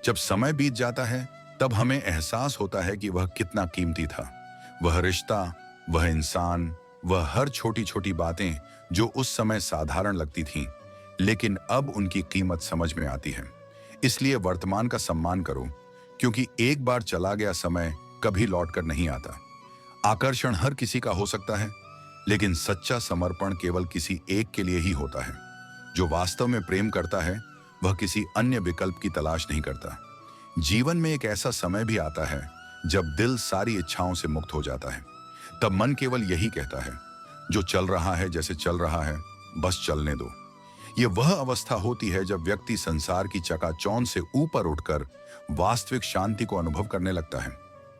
जब समय बीत जाता है तब हमें एहसास होता है कि वह कितना कीमती था। वह रिश्ता, वह इंसान, वह हर छोटी छोटी बातें जो उस समय साधारण लगती थीं, लेकिन अब उनकी कीमत समझ में आती है। इसलिए वर्तमान का सम्मान करो, क्योंकि एक बार चला गया समय कभी लौटकर नहीं आता। आकर्षण हर किसी का हो सकता है, लेकिन सच्चा समर्पण केवल किसी एक के लिए ही होता है। जो वास्तव में प्रेम करता है वह किसी अन्य विकल्प की तलाश नहीं करता। जीवन में एक ऐसा समय भी आता है जब दिल सारी इच्छाओं से मुक्त हो जाता है। तब मन केवल यही कहता है, जो चल रहा है जैसे चल रहा है, बस चलने दो। ये वह अवस्था होती है जब व्यक्ति संसार की चकाचौंध से ऊपर उठकर वास्तविक शांति को अनुभव करने लगता है।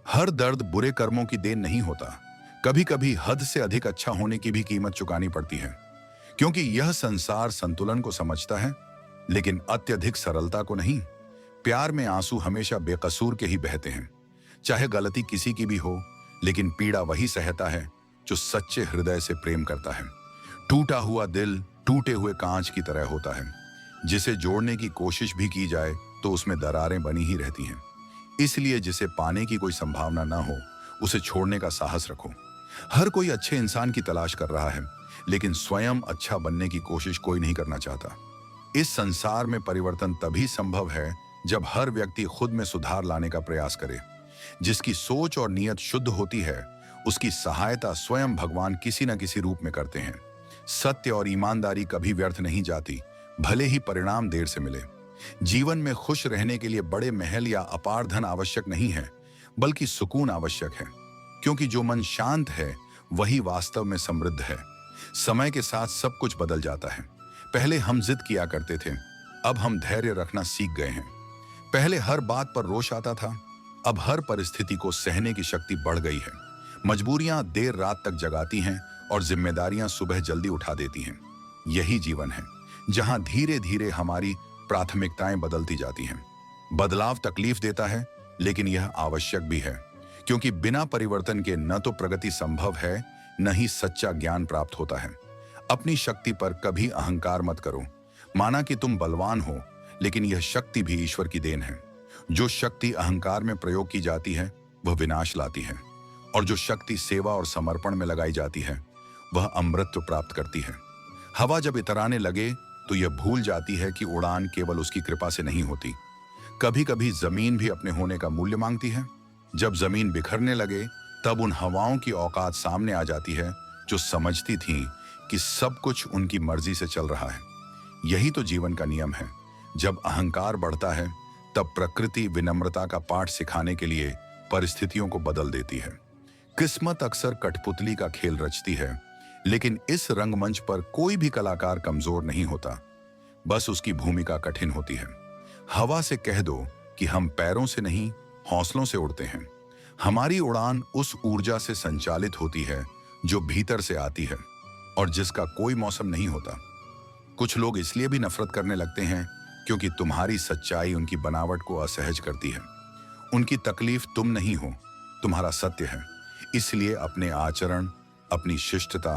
हर दर्द बुरे कर्मों की देन नहीं होता। कभी कभी हद से अधिक अच्छा होने की भी कीमत चुकानी पड़ती है, क्योंकि यह संसार संतुलन को समझता है, लेकिन अत्यधिक सरलता को नहीं। प्यार में आंसू हमेशा बेकसूर के ही बहते हैं। चाहे गलती किसी की भी हो, लेकिन पीड़ा वही सहता है जो सच्चे हृदय से प्रेम करता है। टूटा हुआ दिल टूटे हुए कांच की तरह होता है, जिसे जोड़ने की कोशिश भी की जाए तो उसमें दरारें बनी ही रहती हैं। इसलिए जिसे पाने की कोई संभावना ना हो, उसे छोड़ने का साहस रखो। हर कोई अच्छे इंसान की तलाश कर रहा है, लेकिन स्वयं अच्छा बनने की कोशिश कोई नहीं करना चाहता। इस संसार में परिवर्तन तभी संभव है जब हर व्यक्ति खुद में सुधार लाने का प्रयास करे। जिसकी सोच और नीयत शुद्ध होती है, उसकी सहायता स्वयं भगवान किसी न किसी रूप में करते हैं। सत्य और ईमानदारी कभी व्यर्थ नहीं जाती, भले ही परिणाम देर से मिले। जीवन में खुश रहने के लिए बड़े महल या अपार धन आवश्यक नहीं है, बल्कि सुकून आवश्यक है, क्योंकि जो मन शांत है वही वास्तव में समृद्ध है। समय के साथ सब कुछ बदल जाता है। पहले हम जिद किया करते थे, अब हम धैर्य रखना सीख गए हैं। पहले हर बात पर रोष आता था, अब हर परिस्थिति को सहने की शक्ति बढ़ गई है। मजबूरियां देर रात तक जगाती हैं और जिम्मेदारियां सुबह जल्दी उठा देती हैं। यही जीवन है, जहां धीरे धीरे हमारी प्राथमिकताएं बदलती जाती हैं। बदलाव तकलीफ देता है, लेकिन यह आवश्यक भी है, क्योंकि बिना परिवर्तन के न तो प्रगति संभव है, न ही सच्चा ज्ञान प्राप्त होता है। अपनी शक्ति पर कभी अहंकार मत करो। माना कि तुम बलवान हो, लेकिन यह शक्ति भी ईश्वर की देन है। जो शक्ति अहंकार में प्रयोग की जाती है वह विनाश लाती है, और जो शक्ति सेवा और समर्पण में लगाई जाती है वह अमृतत्व प्राप्त करती है। हवा जब इतराने लगे तो यह भूल जाती है कि उड़ान केवल उसकी कृपा से नहीं होती। कभी कभी जमीन भी अपने होने का मूल्य मांगती है। जब जमीन बिखरने लगे तब उन हवाओं की औकात सामने आ जाती है जो समझती थीं कि सब कुछ उनकी मर्जी से चल रहा है। यही तो जीवन का नियम है। जब अहंकार बढ़ता है तब प्रकृति विनम्रता का पाठ सिखाने के लिए परिस्थितियों को बदल देती है। किस्मत अक्सर कठपुतली का खेल रचती है, लेकिन इस रंगमंच पर कोई भी कलाकार कमजोर नहीं होता, बस उसकी भूमिका कठिन होती है। हवा से कह दो कि हम पैरों से नहीं, हौसलों से उड़ते हैं। हमारी उड़ान उस ऊर्जा से संचालित होती है जो भीतर से आती है और जिसका कोई मौसम नहीं होता। कुछ लोग इसलिए भी नफरत करने लगते हैं क्योंकि तुम्हारी सच्चाई उनकी बनावट को असहज करती है। उनकी तकलीफ तुम नहीं हो, तुम्हारा सत्य है। इसलिए अपने आचरण, अपनी शिष्टता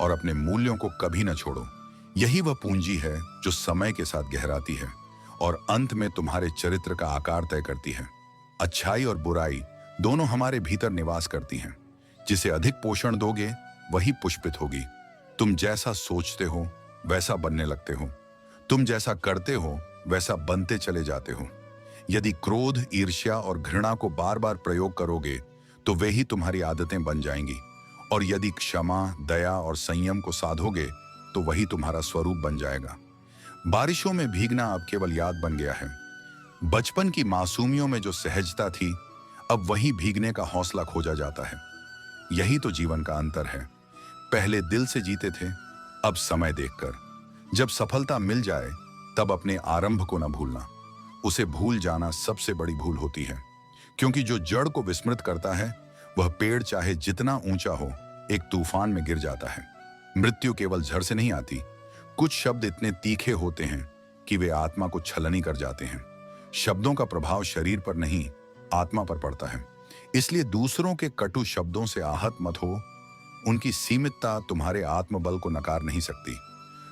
और अपने मूल्यों को कभी न छोड़ो। यही वह पूंजी है जो समय के साथ गहराती है और अंत में तुम्हारे चरित्र का आकार तय करती है। अच्छाई और बुराई दोनों हमारे भीतर निवास करती हैं। जिसे अधिक पोषण दोगे वही पुष्पित होगी। तुम जैसा सोचते हो वैसा बनने लगते हो। तुम जैसा करते हो वैसा बनते चले जाते हो। यदि क्रोध, ईर्ष्या और घृणा को बार बार प्रयोग करोगे तो वे ही तुम्हारी आदतें बन जाएंगी, और यदि क्षमा, दया और संयम को साधोगे तो वही तुम्हारा स्वरूप बन जाएगा। बारिशों में भीगना अब केवल याद बन गया है। बचपन की मासूमियों में जो सहजता थी, अब वही भीगने का हौसला खोजा जाता है। यही तो जीवन का अंतर है। पहले दिल से जीते थे, अब समय देखकर। जब सफलता मिल जाए तब अपने आरंभ को न भूलना। उसे भूल जाना सबसे बड़ी भूल होती है, क्योंकि जो जड़ को विस्मृत करता है वह पेड़ चाहे जितना ऊंचा हो, एक तूफान में गिर जाता है। मृत्यु केवल झड़ से नहीं आती। कुछ शब्द इतने तीखे होते हैं कि वे आत्मा को छलनी कर जाते हैं। शब्दों का प्रभाव शरीर पर नहीं, आत्मा पर पड़ता है। इसलिए दूसरों के कटु शब्दों से आहत मत हो। उनकी सीमितता तुम्हारे आत्मबल को नकार नहीं सकती।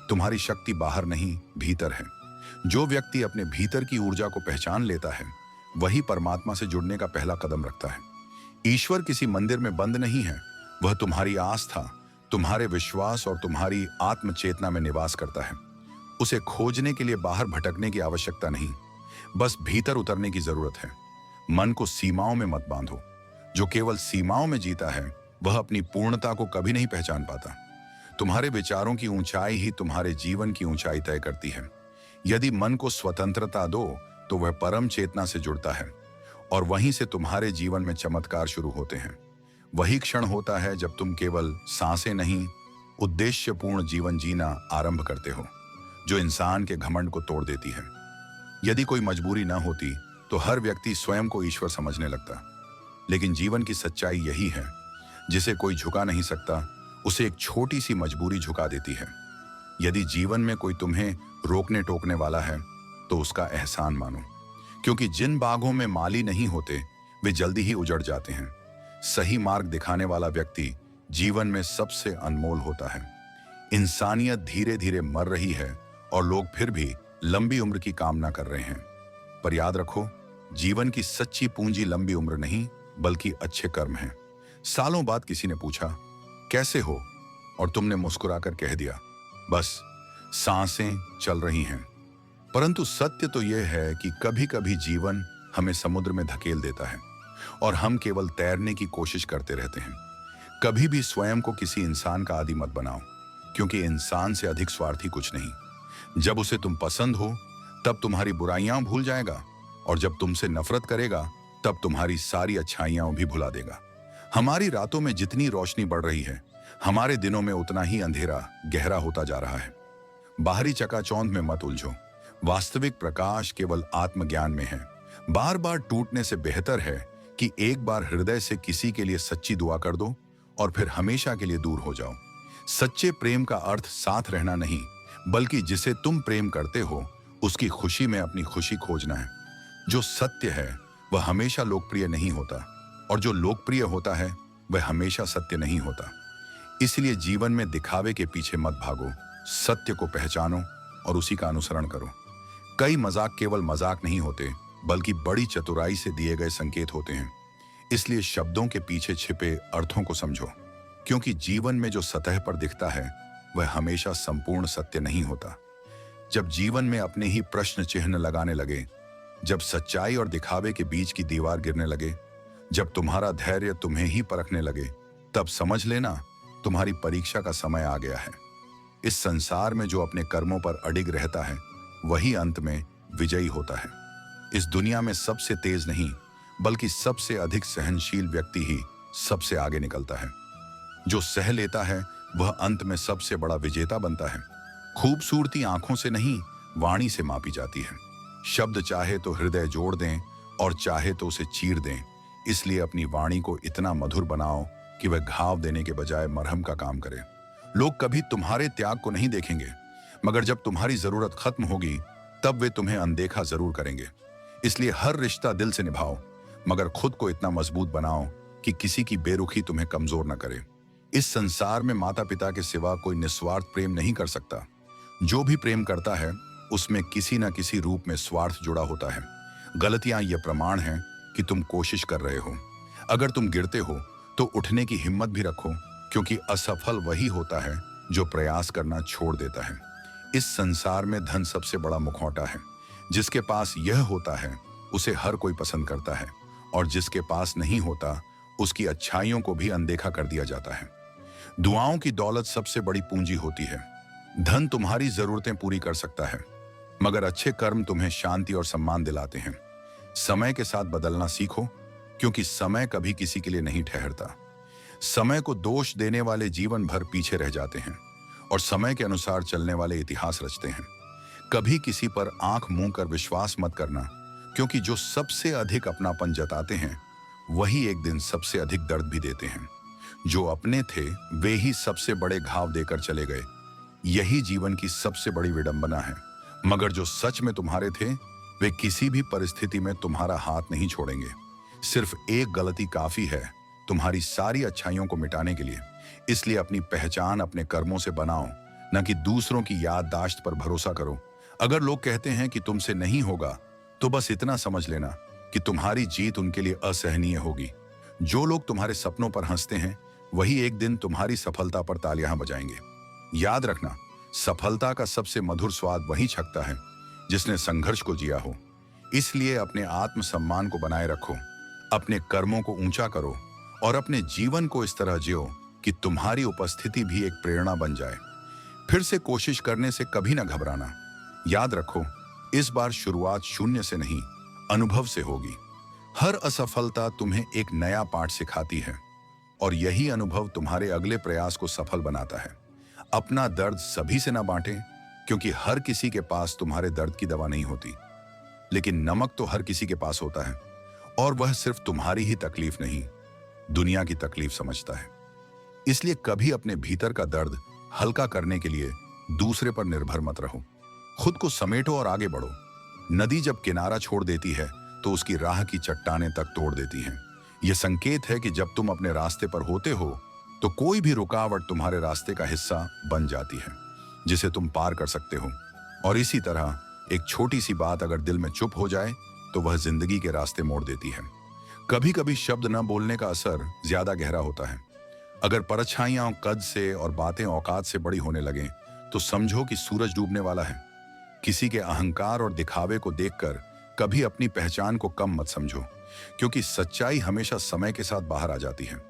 तुम्हारी शक्ति बाहर नहीं, भीतर है। जो व्यक्ति अपने भीतर की ऊर्जा को पहचान लेता है, वही परमात्मा से जुड़ने का पहला कदम रखता है। ईश्वर किसी मंदिर में बंद नहीं है, वह तुम्हारी आस्था, तुम्हारे विश्वास और तुम्हारी आत्म चेतना में निवास करता है। उसे खोजने के लिए बाहर भटकने की आवश्यकता नहीं, बस भीतर उतरने की जरूरत है। मन को सीमाओं में मत बांधो। जो केवल सीमाओं में जीता है, वह अपनी पूर्णता को कभी नहीं पहचान पाता। तुम्हारे विचारों की ऊंचाई ही तुम्हारे जीवन की ऊंचाई तय करती है। यदि मन को स्वतंत्रता दो, तो वह परम चेतना से जुड़ता है और वहीं से तुम्हारे जीवन में चमत्कार शुरू होते हैं। वही क्षण होता है जब तुम केवल सांसें नहीं, उद्देश्यपूर्ण जीवन जीना आरंभ करते हो, जो इंसान के घमंड को तोड़ देती है। यदि कोई मजबूरी न होती तो हर व्यक्ति स्वयं को ईश्वर समझने लगता। लेकिन जीवन की सच्चाई यही है, जिसे कोई झुका नहीं सकता, उसे एक छोटी सी मजबूरी झुका देती है। यदि जीवन में कोई तुम्हें रोकने टोकने वाला है, तो उसका एहसान मानो, क्योंकि जिन बागों में माली नहीं होते, वे जल्दी ही उजड़ जाते हैं। सही मार्ग दिखाने वाला व्यक्ति जीवन में सबसे अनमोल होता है। इंसानियत धीरे धीरे मर रही है और लोग फिर भी लंबी उम्र की कामना कर रहे हैं। पर याद रखो, जीवन की सच्ची पूंजी लंबी उम्र नहीं, बल्कि अच्छे कर्म हैं। सालों बाद किसी ने पूछा, कैसे हो? और तुमने मुस्कुराकर कह दिया, बस सांसें चल रही हैं। परंतु सत्य तो यह है कि कभी कभी जीवन हमें समुद्र में धकेल देता है और हम केवल तैरने की कोशिश करते रहते हैं। कभी भी स्वयं को किसी इंसान का आदी मत बनाओ, क्योंकि इंसान से अधिक स्वार्थी कुछ नहीं। जब उसे तुम पसंद हो, तब तुम्हारी बुराइयां भूल जाएगा, और जब तुमसे नफरत करेगा, तब तुम्हारी सारी अच्छाइयां भी भुला देगा। हमारी रातों में जितनी रोशनी बढ़ रही है, हमारे दिनों में उतना ही अंधेरा गहरा होता जा रहा है। बाहरी चकाचौंध में मत उलझो। वास्तविक प्रकाश केवल आत्मज्ञान में है। बार बार टूटने से बेहतर है कि एक बार हृदय से किसी के लिए सच्ची दुआ कर दो और फिर हमेशा के लिए दूर हो जाओ। सच्चे प्रेम का अर्थ साथ रहना नहीं, बल्कि जिसे तुम प्रेम करते हो उसकी खुशी में अपनी खुशी खोजना है। जो सत्य है वह हमेशा लोकप्रिय नहीं होता, और जो लोकप्रिय होता है वह हमेशा सत्य नहीं होता। इसलिए जीवन में दिखावे के पीछे मत भागो, सत्य को पहचानो और उसी का अनुसरण करो। कई मजाक केवल मजाक नहीं होते, बल्कि बड़ी चतुराई से दिए गए संकेत होते हैं। इसलिए शब्दों के पीछे छिपे अर्थों को समझो, क्योंकि जीवन में जो सतह पर दिखता है वह हमेशा संपूर्ण सत्य नहीं होता। जब जीवन में अपने ही प्रश्न चिन्ह लगाने लगे, जब सच्चाई और दिखावे के बीच की दीवार गिरने लगे, जब तुम्हारा धैर्य तुम्हें ही परखने लगे, तब समझ लेना तुम्हारी परीक्षा का समय आ गया है। इस संसार में जो अपने कर्मों पर अडिग रहता है, वही अंत में विजयी होता है। इस दुनिया में सबसे तेज नहीं, बल्कि सबसे अधिक सहनशील व्यक्ति ही सबसे आगे निकलता है। जो सह लेता है वह अंत में सबसे बड़ा विजेता बनता है। खूबसूरती आंखों से नहीं, वाणी से मापी जाती है। शब्द चाहे तो हृदय जोड़ दें और चाहे तो उसे चीर दें। इसलिए अपनी वाणी को इतना मधुर बनाओ कि वह घाव देने के बजाय मरहम का काम करे। लोग कभी तुम्हारे त्याग को नहीं देखेंगे, मगर जब तुम्हारी जरूरत खत्म होगी, तब वे तुम्हें अनदेखा जरूर करेंगे। इसलिए हर रिश्ता दिल से निभाओ, मगर खुद को इतना मजबूत बनाओ कि किसी की बेरुखी तुम्हें कमजोर न करे। इस संसार में माता पिता के सिवा कोई निस्वार्थ प्रेम नहीं कर सकता। जो भी प्रेम करता है, उसमें किसी न किसी रूप में स्वार्थ जुड़ा होता है। गलतियां ये प्रमाण हैं कि तुम कोशिश कर रहे हो। अगर तुम गिरते हो तो उठने की हिम्मत भी रखो, क्योंकि असफल वही होता है जो प्रयास करना छोड़ देता है। इस संसार में धन सबसे बड़ा मुखौटा है। जिसके पास यह होता है उसे हर कोई पसंद करता है, और जिसके पास नहीं होता उसकी अच्छाइयों को भी अनदेखा कर दिया जाता है। दुआओं की दौलत सबसे बड़ी पूंजी होती है। धन तुम्हारी जरूरतें पूरी कर सकता है, मगर अच्छे कर्म तुम्हें शांति और सम्मान दिलाते हैं। समय के साथ बदलना सीखो, क्योंकि समय कभी किसी के लिए नहीं ठहरता। समय को दोष देने वाले जीवन भर पीछे रह जाते हैं, और समय के अनुसार चलने वाले इतिहास रचते हैं। कभी किसी पर आंख मूंद कर विश्वास मत करना, क्योंकि जो सबसे अधिक अपनापन जताते हैं वही एक दिन सबसे अधिक दर्द भी देते हैं। जो अपने थे वे ही सबसे बड़े घाव देकर चले गए। यही जीवन की सबसे बड़ी विडंबना है। मगर जो सच में तुम्हारे थे, वे किसी भी परिस्थिति में तुम्हारा हाथ नहीं छोड़ेंगे। सिर्फ एक गलती काफी है तुम्हारी सारी अच्छाइयों को मिटाने के लिए। इसलिए अपनी पहचान अपने कर्मों से बनाओ, न कि दूसरों की याददाश्त पर भरोसा करो। अगर लोग कहते हैं कि तुमसे नहीं होगा, तो बस इतना समझ लेना कि तुम्हारी जीत उनके लिए असहनीय होगी। जो लोग तुम्हारे सपनों पर हंसते हैं, वही एक दिन तुम्हारी सफलता पर तालियां बजाएंगे। याद रखना, सफलता का सबसे मधुर स्वाद वही छकता है जिसने संघर्ष को जिया हो। इसलिए अपने आत्मसम्मान को बनाए रखो, अपने कर्मों को ऊंचा करो और अपने जीवन को इस तरह जियो कि तुम्हारी उपस्थिति भी एक प्रेरणा बन जाए। फिर से कोशिश करने से कभी ना घबराना। याद रखो, इस बार शुरुआत शून्य से नहीं, अनुभव से होगी। हर असफलता तुम्हें एक नया पाठ सिखाती है और यही अनुभव तुम्हारे अगले प्रयास को सफल बनाता है। अपना दर्द सभी से ना बांटें, क्योंकि हर किसी के पास तुम्हारे दर्द की दवा नहीं होती। लेकिन नमक तो हर किसी के पास होता है, और वह सिर्फ तुम्हारी ही तकलीफ नहीं, दुनिया की तकलीफ समझता है। इसलिए कभी अपने भीतर का दर्द हल्का करने के लिए दूसरे पर निर्भर मत रहो। खुद को समेटो और आगे बढ़ो। नदी जब किनारा छोड़ देती है तो उसकी राह की चट्टानें तक तोड़ देती हैं। यह संकेत है कि जब तुम अपने रास्ते पर होते हो तो कोई भी रुकावट तुम्हारे रास्ते का हिस्सा बन जाती है, जिसे तुम पार कर सकते हो। और इसी तरह एक छोटी सी बात अगर दिल में चुप हो जाए तो वह जिंदगी के रास्ते मोड़ देती है। कभी कभी शब्द न बोलने का असर ज्यादा गहरा होता है। अगर परछाइयां कद से और बातें औकात से बड़ी होने लगें तो समझो कि सूरज डूबने वाला है। किसी के अहंकार और दिखावे को देखकर कभी अपनी पहचान को कम मत समझो, क्योंकि सच्चाई हमेशा समय के साथ बाहर आ जाती है।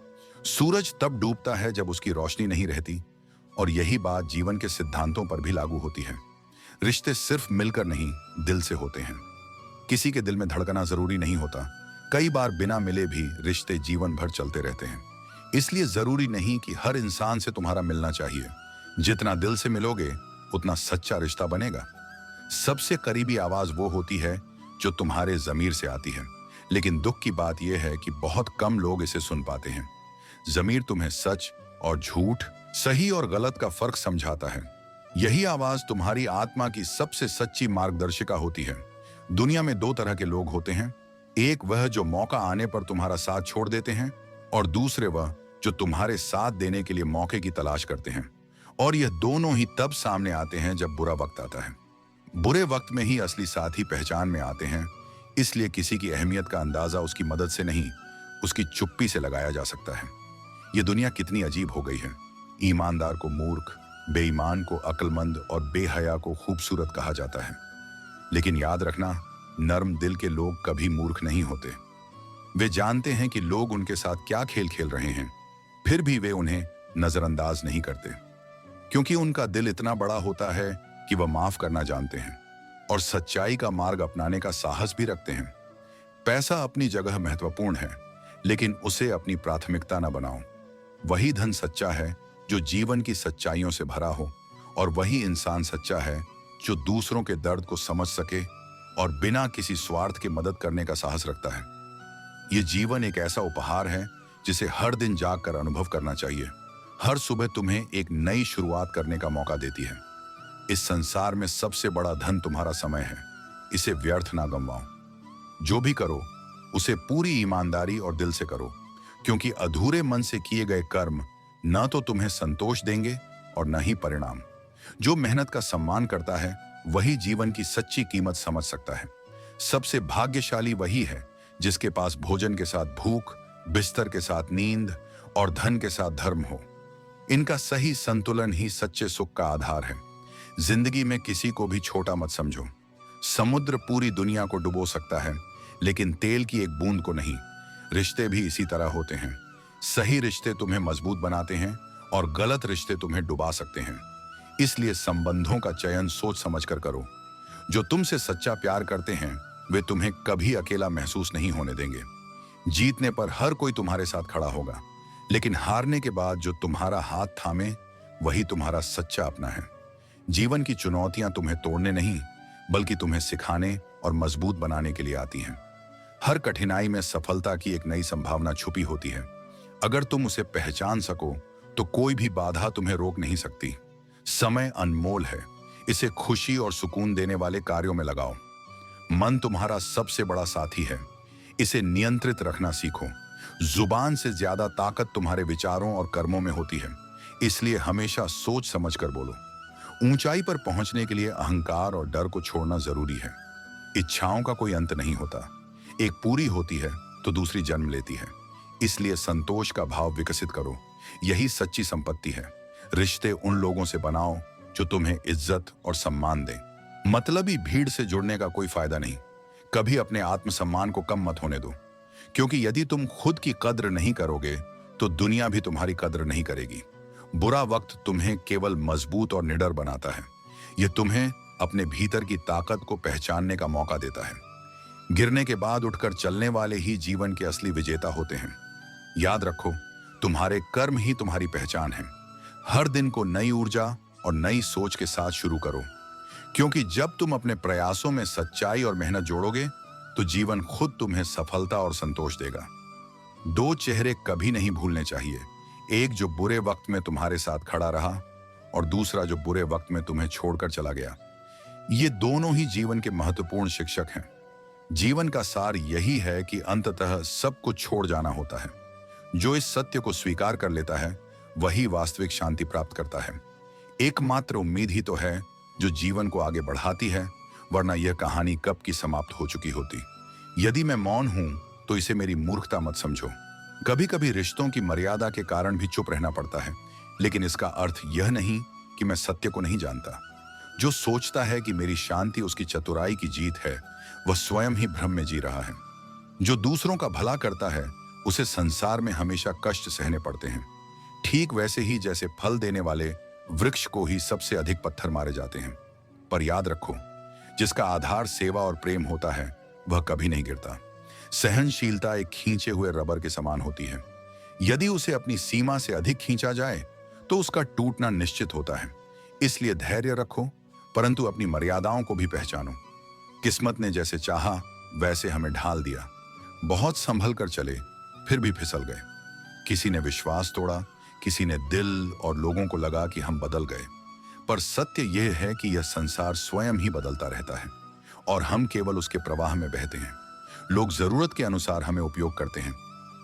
सूरज तब डूबता है जब उसकी रोशनी नहीं रहती, और यही बात जीवन के सिद्धांतों पर भी लागू होती है। रिश्ते सिर्फ मिलकर नहीं, दिल से होते हैं। किसी के दिल में धड़कना जरूरी नहीं होता। कई बार बिना मिले भी रिश्ते जीवन भर चलते रहते हैं। इसलिए जरूरी नहीं कि हर इंसान से तुम्हारा मिलना चाहिए। जितना दिल से मिलोगे उतना सच्चा रिश्ता बनेगा। सबसे करीबी आवाज वो होती है जो तुम्हारे जमीर से आती है, लेकिन दुख की बात यह है कि बहुत कम लोग इसे सुन पाते हैं। जमीर तुम्हें सच और झूठ, सही और गलत का फर्क समझाता है। यही आवाज तुम्हारी आत्मा की सबसे सच्ची मार्गदर्शिका होती है। दुनिया में दो तरह के लोग होते हैं, एक वह जो मौका आने पर तुम्हारा साथ छोड़ देते हैं, और दूसरे वह जो तुम्हारे साथ देने के लिए मौके की तलाश करते हैं। और यह दोनों ही तब सामने आते हैं जब बुरा वक्त आता है। बुरे वक्त में ही असली साथी पहचान में आते हैं। इसलिए किसी की अहमियत का अंदाजा उसकी मदद से नहीं, उसकी चुप्पी से लगाया जा सकता है। यह दुनिया कितनी अजीब हो गई है। ईमानदार को मूर्ख, बेईमान को अक्लमंद और बेहया को खूबसूरत कहा जाता है। लेकिन याद रखना, नर्म दिल के लोग कभी मूर्ख नहीं होते। वे जानते हैं कि लोग उनके साथ क्या खेल खेल रहे हैं, फिर भी वे उन्हें नजरअंदाज नहीं करते, क्योंकि उनका दिल इतना बड़ा होता है कि वह माफ करना जानते हैं और सच्चाई का मार्ग अपनाने का साहस भी रखते हैं। पैसा अपनी जगह महत्वपूर्ण है, लेकिन उसे अपनी प्राथमिकता न बनाओ। वही धन सच्चा है जो जीवन की सच्चाइयों से भरा हो, और वही इंसान सच्चा है जो दूसरों के दर्द को समझ सके और बिना किसी स्वार्थ के मदद करने का साहस रखता है। यह जीवन एक ऐसा उपहार है जिसे हर दिन जागकर अनुभव करना चाहिए। हर सुबह तुम्हें एक नई शुरुआत करने का मौका देती है। इस संसार में सबसे बड़ा धन तुम्हारा समय है। इसे व्यर्थ ना गंवाओ। जो भी करो उसे पूरी ईमानदारी और दिल से करो, क्योंकि अधूरे मन से किए गए कर्म न तो तुम्हें संतोष देंगे और न ही परिणाम। जो मेहनत का सम्मान करता है वही जीवन की सच्ची कीमत समझ सकता है। सबसे भाग्यशाली वही है जिसके पास भोजन के साथ भूख, बिस्तर के साथ नींद और धन के साथ धर्म हो। इनका सही संतुलन ही सच्चे सुख का आधार है। जिंदगी में किसी को भी छोटा मत समझो। समुद्र पूरी दुनिया को डुबो सकता है, लेकिन तेल की एक बूंद को नहीं। रिश्ते भी इसी तरह होते हैं। सही रिश्ते तुम्हें मजबूत बनाते हैं और गलत रिश्ते तुम्हें डुबा सकते हैं। इसलिए संबंधों का चयन सोच समझकर करो। जो तुमसे सच्चा प्यार करते हैं वे तुम्हें कभी अकेला महसूस नहीं होने देंगे। जीतने पर हर कोई तुम्हारे साथ खड़ा होगा, लेकिन हारने के बाद जो तुम्हारा हाथ थामे वही तुम्हारा सच्चा अपना है। जीवन की चुनौतियां तुम्हें तोड़ने नहीं, बल्कि तुम्हें सिखाने और मजबूत बनाने के लिए आती हैं। हर कठिनाई में सफलता की एक नई संभावना छुपी होती है। अगर तुम उसे पहचान सको तो कोई भी बाधा तुम्हें रोक नहीं सकती। समय अनमोल है, इसे खुशी और सुकून देने वाले कार्यों में लगाओ। मन तुम्हारा सबसे बड़ा साथी है, इसे नियंत्रित रखना सीखो। जुबान से ज्यादा ताकत तुम्हारे विचारों और कर्मों में होती है, इसलिए हमेशा सोच समझकर बोलो। ऊंचाई पर पहुंचने के लिए अहंकार और डर को छोड़ना जरूरी है। इच्छाओं का कोई अंत नहीं होता, एक पूरी होती है तो दूसरी जन्म लेती है। इसलिए संतोष का भाव विकसित करो, यही सच्ची संपत्ति है। रिश्ते उन लोगों से बनाओ जो तुम्हें इज्जत और सम्मान दें। मतलबी भीड़ से जुड़ने का कोई फायदा नहीं। कभी अपने आत्मसम्मान को कम मत होने दो, क्योंकि यदि तुम खुद की कद्र नहीं करोगे तो दुनिया भी तुम्हारी कद्र नहीं करेगी। बुरा वक्त तुम्हें केवल मजबूत और निडर बनाता है। यह तुम्हें अपने भीतर की ताकत को पहचानने का मौका देता है। गिरने के बाद उठकर चलने वाले ही जीवन के असली विजेता होते हैं। याद रखो, तुम्हारे कर्म ही तुम्हारी पहचान है। हर दिन को नई ऊर्जा और नई सोच के साथ शुरू करो, क्योंकि जब तुम अपने प्रयासों में सच्चाई और मेहनत जोड़ोगे तो जीवन खुद तुम्हें सफलता और संतोष देगा। दो चेहरे कभी नहीं भूलने चाहिए, एक जो बुरे वक्त में तुम्हारे साथ खड़ा रहा और दूसरा जो बुरे वक्त में तुम्हें छोड़कर चला गया। ये दोनों ही जीवन के महत्वपूर्ण शिक्षक हैं। जीवन का सार यही है कि अंततः सब कुछ छोड़ जाना होता है। जो इस सत्य को स्वीकार कर लेता है वही वास्तविक शांति प्राप्त करता है। एकमात्र उम्मीद ही तो है जो जीवन को आगे बढ़ाती है, वरना यह कहानी कब की समाप्त हो चुकी होती। यदि मैं मौन हूं तो इसे मेरी मूर्खता मत समझो। कभी कभी रिश्तों की मर्यादा के कारण भी चुप रहना पड़ता है, लेकिन इसका अर्थ यह नहीं कि मैं सत्य को नहीं जानता। जो सोचता है कि मेरी शांति उसकी चतुराई की जीत है, वह स्वयं ही भ्रम में जी रहा है। जो दूसरों का भला करता है उसे संसार में हमेशा कष्ट सहने पड़ते हैं, ठीक वैसे ही जैसे फल देने वाले वृक्ष को ही सबसे अधिक पत्थर मारे जाते हैं। पर याद रखो, जिसका आधार सेवा और प्रेम होता है वह कभी नहीं गिरता। सहनशीलता एक खींचे हुए रबर के समान होती है। यदि उसे अपनी सीमा से अधिक खींचा जाए तो उसका टूटना निश्चित होता है। इसलिए धैर्य रखो, परंतु अपनी मर्यादाओं को भी पहचानो। किस्मत ने जैसे चाहा वैसे हमें ढाल दिया। बहुत संभल कर चले, फिर भी फिसल गए। किसी ने विश्वास तोड़ा, किसी ने दिल, और लोगों को लगा कि हम बदल गए। पर सत्य यह है कि यह संसार स्वयं ही बदलता रहता है और हम केवल उसके प्रवाह में बहते हैं। लोग जरूरत के अनुसार हमें उपयोग करते हैं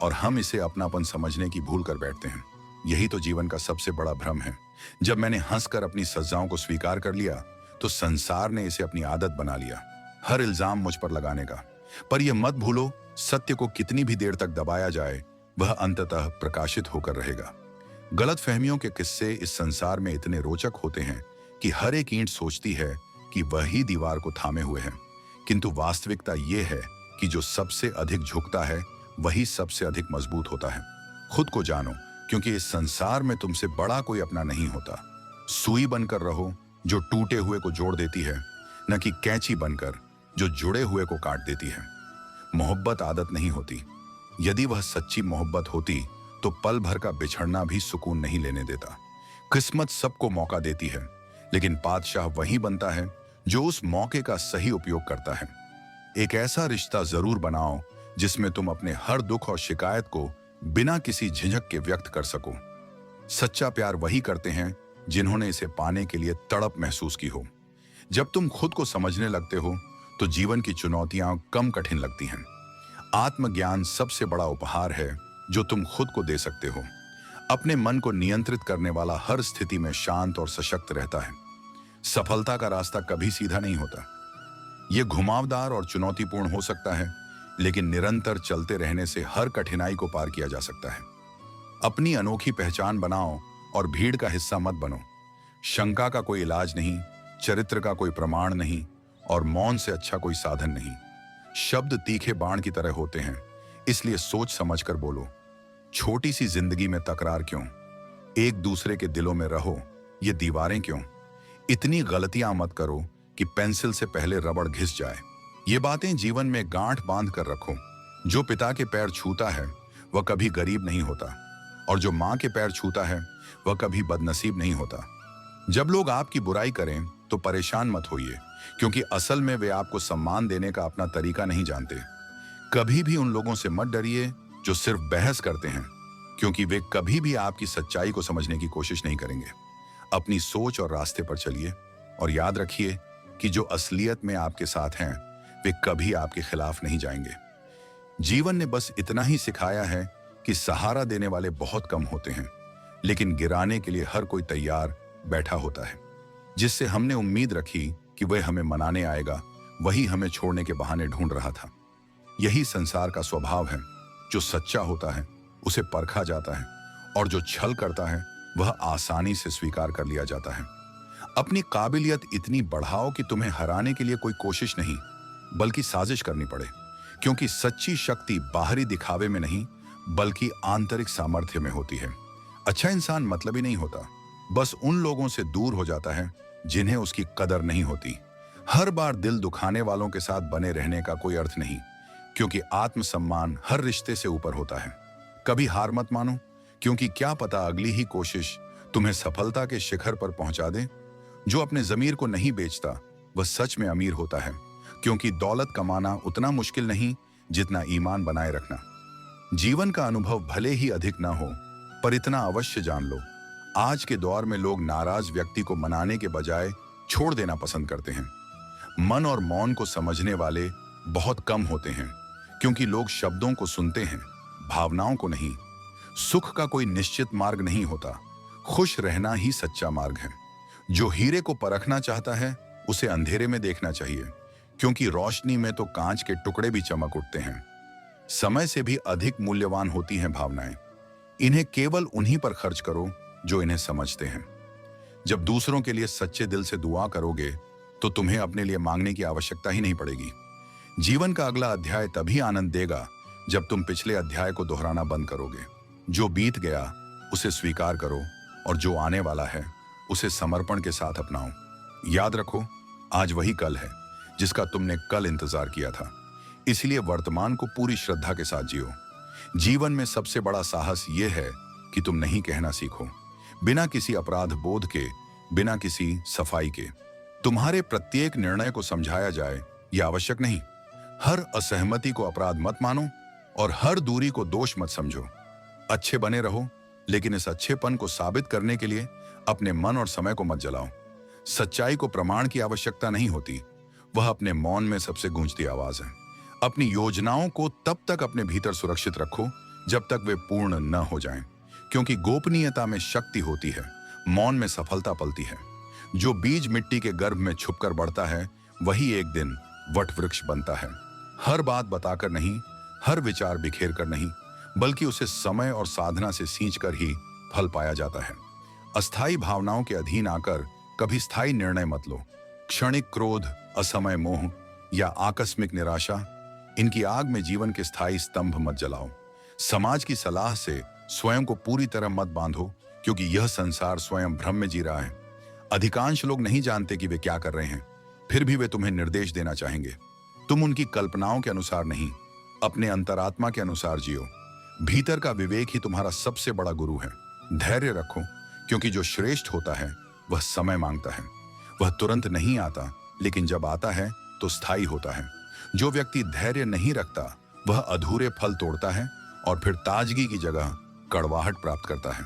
और हम इसे अपनापन समझने की भूल कर बैठते हैं। यही तो जीवन का सबसे बड़ा भ्रम है। जब मैंने हंसकर अपनी सजाओं को स्वीकार कर लिया तो संसार ने इसे अपनी आदत बना लिया, हर इल्जाम मुझ पर लगाने का। पर यह मत भूलो, सत्य को कितनी भी देर तक दबाया जाए वह अंततः प्रकाशित होकर रहेगा। गलतफहमियों के किस्से इस संसार में इतने रोचक होते हैं कि हर एक ईंट सोचती है कि वही दीवार को थामे हुए है, किंतु वास्तविकता यह है कि जो सबसे अधिक झुकता है वही सबसे अधिक मजबूत होता है। खुद को जानो, क्योंकि इस संसार में तुमसे बड़ा कोई अपना नहीं होता। सुई बनकर रहो जो टूटे हुए को जोड़ देती है, न कि कैंची बनकर जो जुड़े हुए को काट देती है। मोहब्बत आदत नहीं होती। यदि वह सच्ची मोहब्बत होती तो पल भर का बिछड़ना भी सुकून नहीं लेने देता। किस्मत सबको मौका देती है, लेकिन बादशाह वही बनता है जो उस मौके का सही उपयोग करता है। एक ऐसा रिश्ता जरूर बनाओ जिसमें तुम अपने हर दुख और शिकायत को बिना किसी झिझक के व्यक्त कर सको। सच्चा प्यार वही करते हैं जिन्होंने इसे पाने के लिए तड़प महसूस की हो। जब तुम खुद को समझने लगते हो तो जीवन की चुनौतियां कम कठिन लगती हैं। आत्मज्ञान सबसे बड़ा उपहार है जो तुम खुद को दे सकते हो। अपने मन को नियंत्रित करने वाला हर स्थिति में शांत और सशक्त रहता है। सफलता का रास्ता कभी सीधा नहीं होता। यह घुमावदार और चुनौतीपूर्ण हो सकता है, लेकिन निरंतर चलते रहने से हर कठिनाई को पार किया जा सकता है। अपनी अनोखी पहचान बनाओ और भीड़ का हिस्सा मत बनो। शंका का कोई इलाज नहीं, चरित्र का कोई प्रमाण नहीं, और मौन से अच्छा कोई साधन नहीं। शब्द तीखे बाण की तरह होते हैं, इसलिए सोच समझकर बोलो। छोटी सी जिंदगी में तकरार क्यों? एक दूसरे के दिलों में रहो, ये दीवारें क्यों? इतनी गलतियां मत करो कि पेंसिल से पहले रबड़ घिस जाए। ये बातें जीवन में गांठ बांध कर रखो। जो पिता के पैर छूता है वह कभी गरीब नहीं होता, और जो मां के पैर छूता है वह कभी बदनसीब नहीं होता। जब लोग आपकी बुराई करें तो परेशान मत होइए, क्योंकि असल में वे आपको सम्मान देने का अपना तरीका नहीं जानते। कभी भी उन लोगों से मत डरिए जो सिर्फ बहस करते हैं, क्योंकि वे कभी भी आपकी सच्चाई को समझने की कोशिश नहीं करेंगे। अपनी सोच और रास्ते पर चलिए, और याद रखिए कि जो असलियत में आपके साथ हैं वे कभी आपके खिलाफ नहीं जाएंगे। जीवन ने बस इतना ही सिखाया है कि सहारा देने वाले बहुत कम होते हैं, लेकिन गिराने के लिए हर कोई तैयार बैठा होता है। जिससे हमने उम्मीद रखी कि वह हमें मनाने आएगा, वही हमें छोड़ने के बहाने ढूंढ रहा था। यही संसार का स्वभाव है। जो सच्चा होता है उसे परखा जाता है, और जो छल करता है वह आसानी से स्वीकार कर लिया जाता है। अपनी काबिलियत इतनी बढ़ाओ कि तुम्हें हराने के लिए कोई कोशिश नहीं, बल्कि साजिश करनी पड़े, क्योंकि सच्ची शक्ति बाहरी दिखावे में नहीं, बल्कि आंतरिक सामर्थ्य में होती है। अच्छा इंसान मतलबी नहीं होता, बस उन लोगों से दूर हो जाता है जिन्हें उसकी कदर नहीं होती। हर बार दिल दुखाने वालों के साथ बने रहने का कोई अर्थ नहीं, क्योंकि आत्मसम्मान हर रिश्ते से ऊपर होता है। कभी हार मत मानो, क्योंकि क्या पता अगली ही कोशिश तुम्हें सफलता के शिखर पर पहुंचा दे। जो अपने जमीर को नहीं बेचता वह सच में अमीर होता है, क्योंकि दौलत कमाना उतना मुश्किल नहीं जितना ईमान बनाए रखना। जीवन का अनुभव भले ही अधिक ना हो, पर इतना अवश्य जान लो, आज के दौर में लोग नाराज व्यक्ति को मनाने के बजाय छोड़ देना पसंद करते हैं। मन और मौन को समझने वाले बहुत कम होते हैं, क्योंकि लोग शब्दों को सुनते हैं, भावनाओं को नहीं। सुख का कोई निश्चित मार्ग नहीं होता, खुश रहना ही सच्चा मार्ग है। जो हीरे को परखना चाहता है उसे अंधेरे में देखना चाहिए, क्योंकि रोशनी में तो कांच के टुकड़े भी चमक उठते हैं। समय से भी अधिक मूल्यवान होती हैं भावनाएं। इन्हें केवल उन्हीं पर खर्च करो जो इन्हें समझते हैं। जब दूसरों के लिए सच्चे दिल से दुआ करोगे तो तुम्हें अपने लिए मांगने की आवश्यकता ही नहीं पड़ेगी। जीवन का अगला अध्याय तभी आनंद देगा जब तुम पिछले अध्याय को दोहराना बंद करोगे। जो बीत गया उसे स्वीकार करो, और जो आने वाला है उसे समर्पण के साथ अपनाओ। याद रखो, आज वही कल है जिसका तुमने कल इंतजार किया था। इसलिए वर्तमान को पूरी श्रद्धा के साथ जियो। जीवन में सबसे बड़ा साहस यह है कि तुम नहीं कहना सीखो, बिना किसी अपराध बोध के, बिना किसी सफाई के। तुम्हारे प्रत्येक निर्णय को समझाया जाए यह आवश्यक नहीं। हर असहमति को अपराध मत मानो, और हर दूरी को दोष मत समझो। अच्छे बने रहो, लेकिन इस अच्छेपन को साबित करने के लिए अपने मन और समय को मत जलाओ। सच्चाई को प्रमाण की आवश्यकता नहीं होती, वह अपने मौन में सबसे गूंजती आवाज है। अपनी योजनाओं को तब तक अपने भीतर सुरक्षित रखो जब तक वे पूर्ण न हो जाएं, क्योंकि गोपनीयता में शक्ति होती है, मौन में सफलता पलती है। जो बीज मिट्टी के गर्भ में छुपकर बढ़ता है वही एक दिन वट वृक्ष बनता है। हर बात बताकर नहीं, हर विचार बिखेर कर नहीं, बल्कि उसे समय और साधना से सींचकर ही फल पाया जाता है। अस्थायी भावनाओं के अधीन आकर कभी स्थायी निर्णय मत लो। क्षणिक क्रोध, असमय मोह या आकस्मिक निराशा, इनकी आग में जीवन के स्थायी स्तंभ मत जलाओ। समाज की सलाह से स्वयं को पूरी तरह मत बांधो, क्योंकि यह संसार स्वयं भ्रम में जी रहा है। अधिकांश लोग नहीं जानते कि वे क्या कर रहे हैं, फिर भी वे तुम्हें निर्देश देना चाहेंगे। तुम उनकी कल्पनाओं के अनुसार नहीं, अपने अंतरात्मा के अनुसार जियो। भीतर का विवेक ही तुम्हारा सबसे बड़ा गुरु है। धैर्य रखो, क्योंकि जो श्रेष्ठ होता है वह समय मांगता है। वह तुरंत नहीं आता, लेकिन जब आता है तो स्थायी होता है। जो व्यक्ति धैर्य नहीं रखता वह अधूरे फल तोड़ता है और फिर ताजगी की जगह कड़वाहट प्राप्त करता है।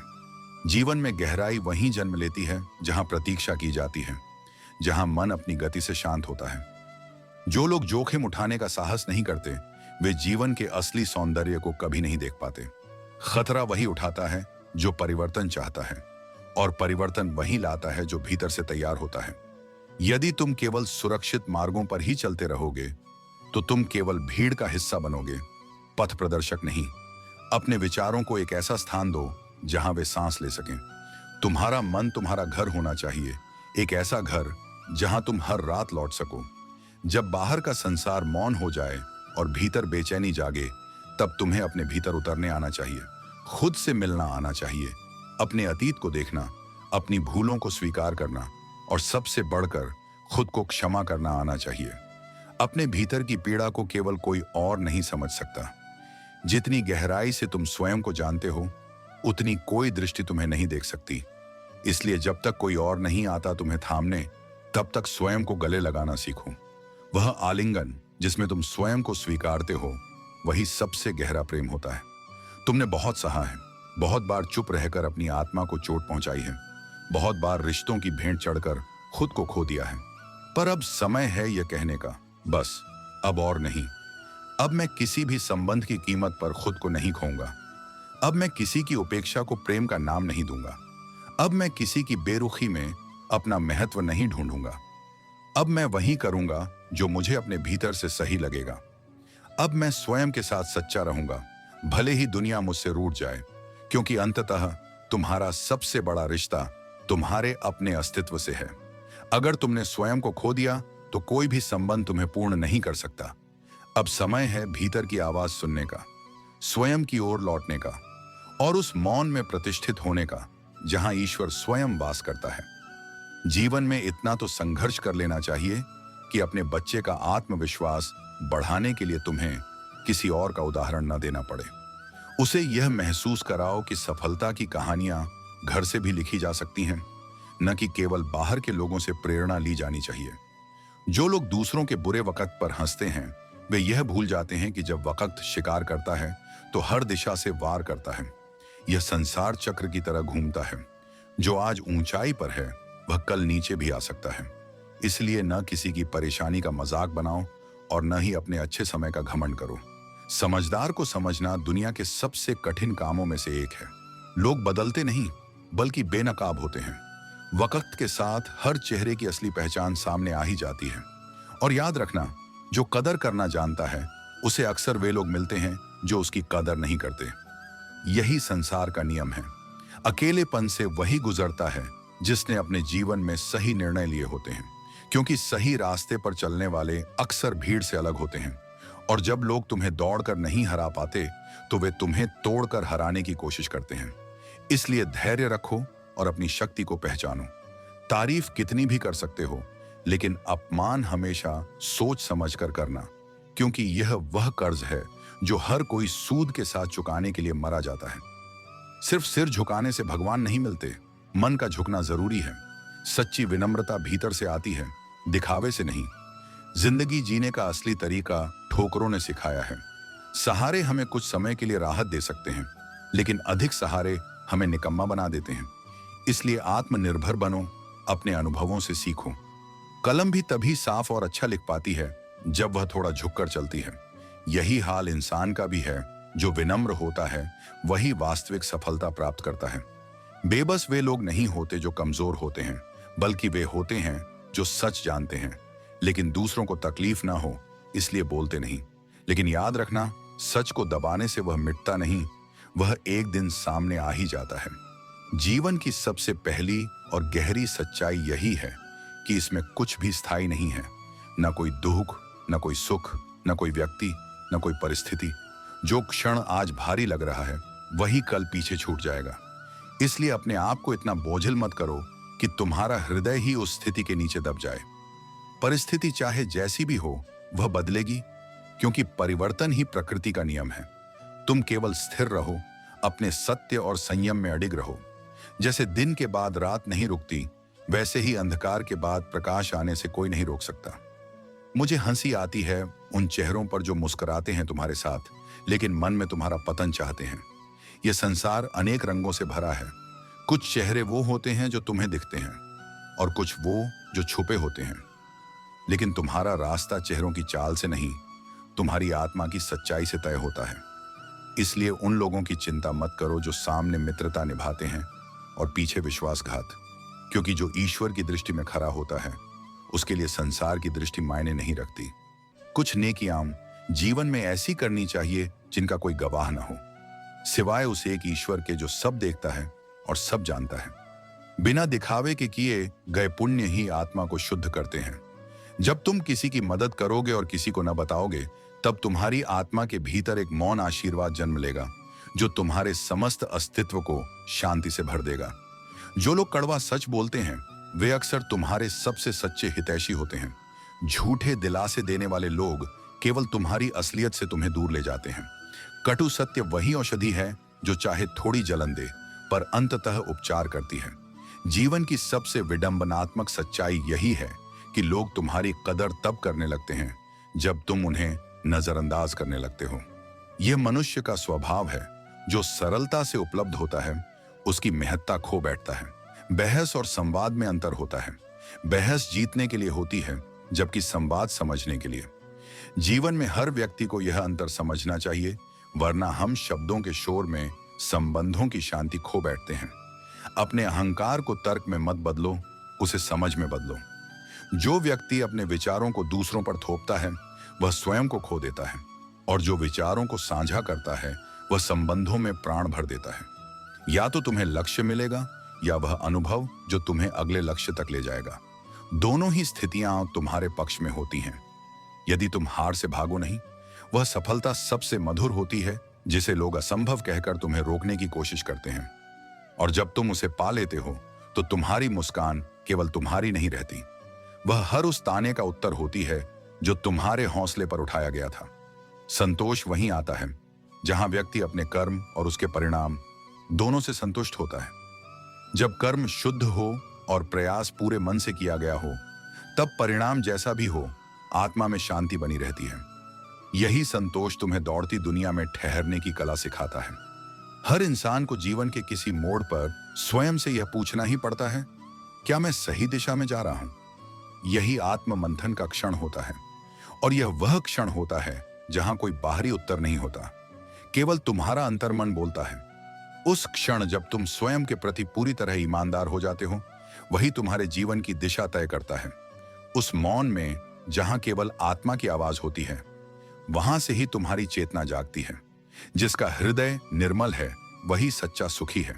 जीवन में गहराई वहीं जन्म लेती है जहां प्रतीक्षा की जाती है, जहां मन अपनी गति से शांत होता है। जो लोग जोखिम उठाने का साहस नहीं करते वे जीवन के असली सौंदर्य को कभी नहीं देख पाते। खतरा वही उठाता है जो परिवर्तन चाहता है, और परिवर्तन वही लाता है जो भीतर से तैयार होता है। यदि तुम केवल सुरक्षित मार्गों पर ही चलते रहोगे तो तुम केवल भीड़ का हिस्सा बनोगे, पथ प्रदर्शक नहीं। अपने विचारों को एक ऐसा स्थान दो जहां वे सांस ले सकें। तुम्हारा मन तुम्हारा घर होना चाहिए, एक ऐसा घर जहां तुम हर रात लौट सको। जब बाहर का संसार मौन हो जाए और भीतर बेचैनी जागे, तब तुम्हें अपने भीतर उतरने आना चाहिए। खुद से मिलना आना चाहिए, अपने अतीत को देखना, अपनी भूलों को स्वीकार करना, और सबसे बढ़कर खुद को क्षमा करना आना चाहिए। अपने भीतर की पीड़ा को केवल कोई और नहीं समझ सकता। जितनी गहराई से तुम स्वयं को जानते हो, उतनी कोई दृष्टि तुम्हें नहीं देख सकती। इसलिए जब तक कोई और नहीं आता तुम्हें थामने, तब तक स्वयं को गले लगाना सीखो। वह आलिंगन जिसमें तुम स्वयं को स्वीकारते हो, वही सबसे गहरा प्रेम होता है। तुमने बहुत सहा है, बहुत बार चुप रहकर अपनी आत्मा को चोट पहुंचाई है, बहुत बार रिश्तों की भेंट चढ़कर खुद को खो दिया है। पर अब समय है यह कहने का, बस अब और नहीं। अब मैं किसी भी संबंध की कीमत पर खुद को नहीं खोऊंगा। अब मैं किसी की उपेक्षा को प्रेम का नाम नहीं दूंगा। अब मैं किसी की बेरुखी में अपना महत्व नहीं ढूंढूंगा। अब मैं वही करूंगा जो मुझे अपने भीतर से सही लगेगा। अब मैं स्वयं के साथ सच्चा रहूंगा, भले ही दुनिया मुझसे रूठ जाए, क्योंकि अंततः तुम्हारा सबसे बड़ा रिश्ता तुम्हारे अपने अस्तित्व से है। अगर तुमने स्वयं को खो दिया तो कोई भी संबंध तुम्हें पूर्ण नहीं कर सकता। अब समय है भीतर की आवाज सुनने का, स्वयं की ओर लौटने का और उस मौन में प्रतिष्ठित होने का जहां ईश्वर स्वयं वास करता है। जीवन में इतना तो संघर्ष कर लेना चाहिए कि अपने बच्चे का आत्मविश्वास बढ़ाने के लिए तुम्हें किसी और का उदाहरण न देना पड़े। उसे यह महसूस कराओ कि सफलता की कहानियां घर से भी लिखी जा सकती हैं, न कि केवल बाहर के लोगों से प्रेरणा ली जानी चाहिए। जो लोग दूसरों के बुरे वक्त पर हंसते हैं वे यह भूल जाते हैं कि जब वक्त शिकार करता है तो हर दिशा से वार करता है। यह संसार चक्र की तरह घूमता है। जो आज ऊंचाई पर है वह कल नीचे भी आ सकता है। इसलिए न किसी की परेशानी का मजाक बनाओ और न ही अपने अच्छे समय का घमंड करो। समझदार को समझना दुनिया के सबसे कठिन कामों में से एक है। लोग बदलते नहीं बल्कि बेनकाब होते हैं। वक्त के साथ हर चेहरे की असली पहचान सामने आ ही जाती है। और याद रखना, जो कदर करना जानता है उसे अक्सर वे लोग मिलते हैं जो उसकी कदर नहीं करते। यही संसार का नियम है। अकेलेपन से वही गुजरता है जिसने अपने जीवन में सही निर्णय लिए होते हैं, क्योंकि सही रास्ते पर चलने वाले अक्सर भीड़ से अलग होते हैं। और जब लोग तुम्हें दौड़कर नहीं हरा पाते तो वे तुम्हें तोड़कर हराने की कोशिश करते हैं। इसलिए धैर्य रखो और अपनी शक्ति को पहचानो। तारीफ कितनी भी कर सकते हो, लेकिन अपमान हमेशा सोच समझकर करना, क्योंकि यह वह कर्ज है जो हर कोई सूद के साथ चुकाने के लिए मरा जाता है। सिर्फ सिर झुकाने से भगवान नहीं मिलते, मन का झुकना जरूरी है। सच्ची विनम्रता भीतर से आती है, दिखावे से नहीं। जिंदगी जीने का असली तरीका ठोकरों ने सिखाया है। सहारे हमें कुछ समय के लिए राहत दे सकते हैं, लेकिन अधिक सहारे हमें निकम्मा बना देते हैं। इसलिए आत्मनिर्भर बनो, अपने अनुभवों से सीखो। कलम भी तभी साफ और अच्छा लिख पाती है जब वह थोड़ा झुककर चलती है। यही हाल इंसान का भी है। जो विनम्र होता है वही वास्तविक सफलता प्राप्त करता है। बेबस वे लोग नहीं होते जो कमजोर होते हैं, बल्कि वे होते हैं जो सच जानते हैं लेकिन दूसरों को तकलीफ ना हो इसलिए बोलते नहीं। लेकिन याद रखना, सच को दबाने से वह मिटता नहीं, वह एक दिन सामने आ ही जाता है। जीवन की सबसे पहली और गहरी सच्चाई यही है कि इसमें कुछ भी स्थायी नहीं है। न कोई दुख, न कोई सुख, न कोई व्यक्ति, न कोई परिस्थिति। जो क्षण आज भारी लग रहा है वही कल पीछे छूट जाएगा। इसलिए अपने आप को इतना बोझिल मत करो कि तुम्हारा हृदय ही उस स्थिति के नीचे दब जाए। परिस्थिति चाहे जैसी भी हो वह बदलेगी, क्योंकि परिवर्तन ही प्रकृति का नियम है। तुम केवल स्थिर रहो, अपने सत्य और संयम में अडिग रहो। जैसे दिन के बाद रात नहीं रुकती, वैसे ही अंधकार के बाद प्रकाश आने से कोई नहीं रोक सकता। मुझे हंसी आती है उन चेहरों पर जो मुस्कुराते हैं तुम्हारे साथ, लेकिन मन में तुम्हारा पतन चाहते हैं। यह संसार अनेक रंगों से भरा है। कुछ चेहरे वो होते हैं जो तुम्हें दिखते हैं और कुछ वो जो छुपे होते हैं। लेकिन तुम्हारा रास्ता चेहरों की चाल से नहीं, तुम्हारी आत्मा की सच्चाई से तय होता है। इसलिए उन लोगों की चिंता मत करो जो सामने मित्रता निभाते हैं और पीछे विश्वासघात, क्योंकि जो ईश्वर की दृष्टि में खरा होता है उसके लिए संसार की दृष्टि मायने नहीं रखती। कुछ नेकियां जीवन में ऐसी करनी चाहिए जिनका कोई गवाह न हो, सिवाय उस एक ईश्वर के जो सब देखता है और सब जानता है। बिना दिखावे के किए गए पुण्य ही आत्मा को शुद्ध करते हैं। जब तुम किसी की मदद करोगे और किसी को न बताओगे, तब तुम्हारी आत्मा के भीतर एक मौन आशीर्वाद जन्म लेगा जो तुम्हारे समस्त अस्तित्व को शांति से भर देगा। जो लोग कड़वा सच बोलते हैं वे अक्सर तुम्हारे सबसे सच्चे हितैषी होते हैं। झूठे दिलासे देने वाले लोग केवल तुम्हारी असलियत से तुम्हें दूर ले जाते हैं। कटु सत्य वही औषधि है जो चाहे थोड़ी जलन दे पर अंततः उपचार करती है। जीवन की सबसे विडंबनात्मक सच्चाई यही है कि लोग तुम्हारी कदर तब करने लगते हैं जब तुम उन्हें नजरअंदाज करने लगते हो। यह मनुष्य का स्वभाव है। जो सरलता से उपलब्ध होता है उसकी महत्ता खो बैठता है। बहस और संवाद में अंतर होता है। बहस जीतने के लिए होती है जबकि संवाद समझने के लिए। जीवन में हर व्यक्ति को यह अंतर समझना चाहिए, वरना हम शब्दों के शोर में संबंधों की शांति खो बैठते हैं। अपने अहंकार को तर्क में मत बदलो, उसे समझ में बदलो। जो व्यक्ति अपने विचारों को दूसरों पर थोपता है वह स्वयं को खो देता है, और जो विचारों को साझा करता है वह संबंधों में प्राण भर देता है। या तो तुम्हें लक्ष्य मिलेगा या वह अनुभव जो तुम्हें अगले लक्ष्य तक ले जाएगा। दोनों ही स्थितियां तुम्हारे पक्ष में होती हैं। यदि तुम हार से भागो नहीं, वह सफलता सबसे मधुर होती है जिसे लोग असंभव कहकर तुम्हें रोकने की कोशिश करते हैं। और जब तुम उसे पा लेते हो तो तुम्हारी मुस्कान केवल तुम्हारी नहीं रहती, वह हर उस ताने का उत्तर होती है जो तुम्हारे हौसले पर उठाया गया था। संतोष वहीं आता है जहां व्यक्ति अपने कर्म और उसके परिणाम दोनों से संतुष्ट होता है। जब कर्म शुद्ध हो और प्रयास पूरे मन से किया गया हो, तब परिणाम जैसा भी हो, आत्मा में शांति बनी रहती है। यही संतोष तुम्हें दौड़ती दुनिया में ठहरने की कला सिखाता है। हर इंसान को जीवन के किसी मोड़ पर स्वयं से यह पूछना ही पड़ता है, क्या मैं सही दिशा में जा रहा हूं? यही आत्म मंथन का क्षण होता है, और यह वह क्षण होता है जहां कोई बाहरी उत्तर नहीं होता, केवल तुम्हारा अंतर्मन बोलता है। उस क्षण जब तुम स्वयं के प्रति पूरी तरह ईमानदार हो जाते हो, वही तुम्हारे जीवन की दिशा तय करता है। उस मौन में जहां केवल आत्मा की आवाज होती है, वहां से ही तुम्हारी चेतना जागती है। जिसका हृदय निर्मल है वही सच्चा सुखी है।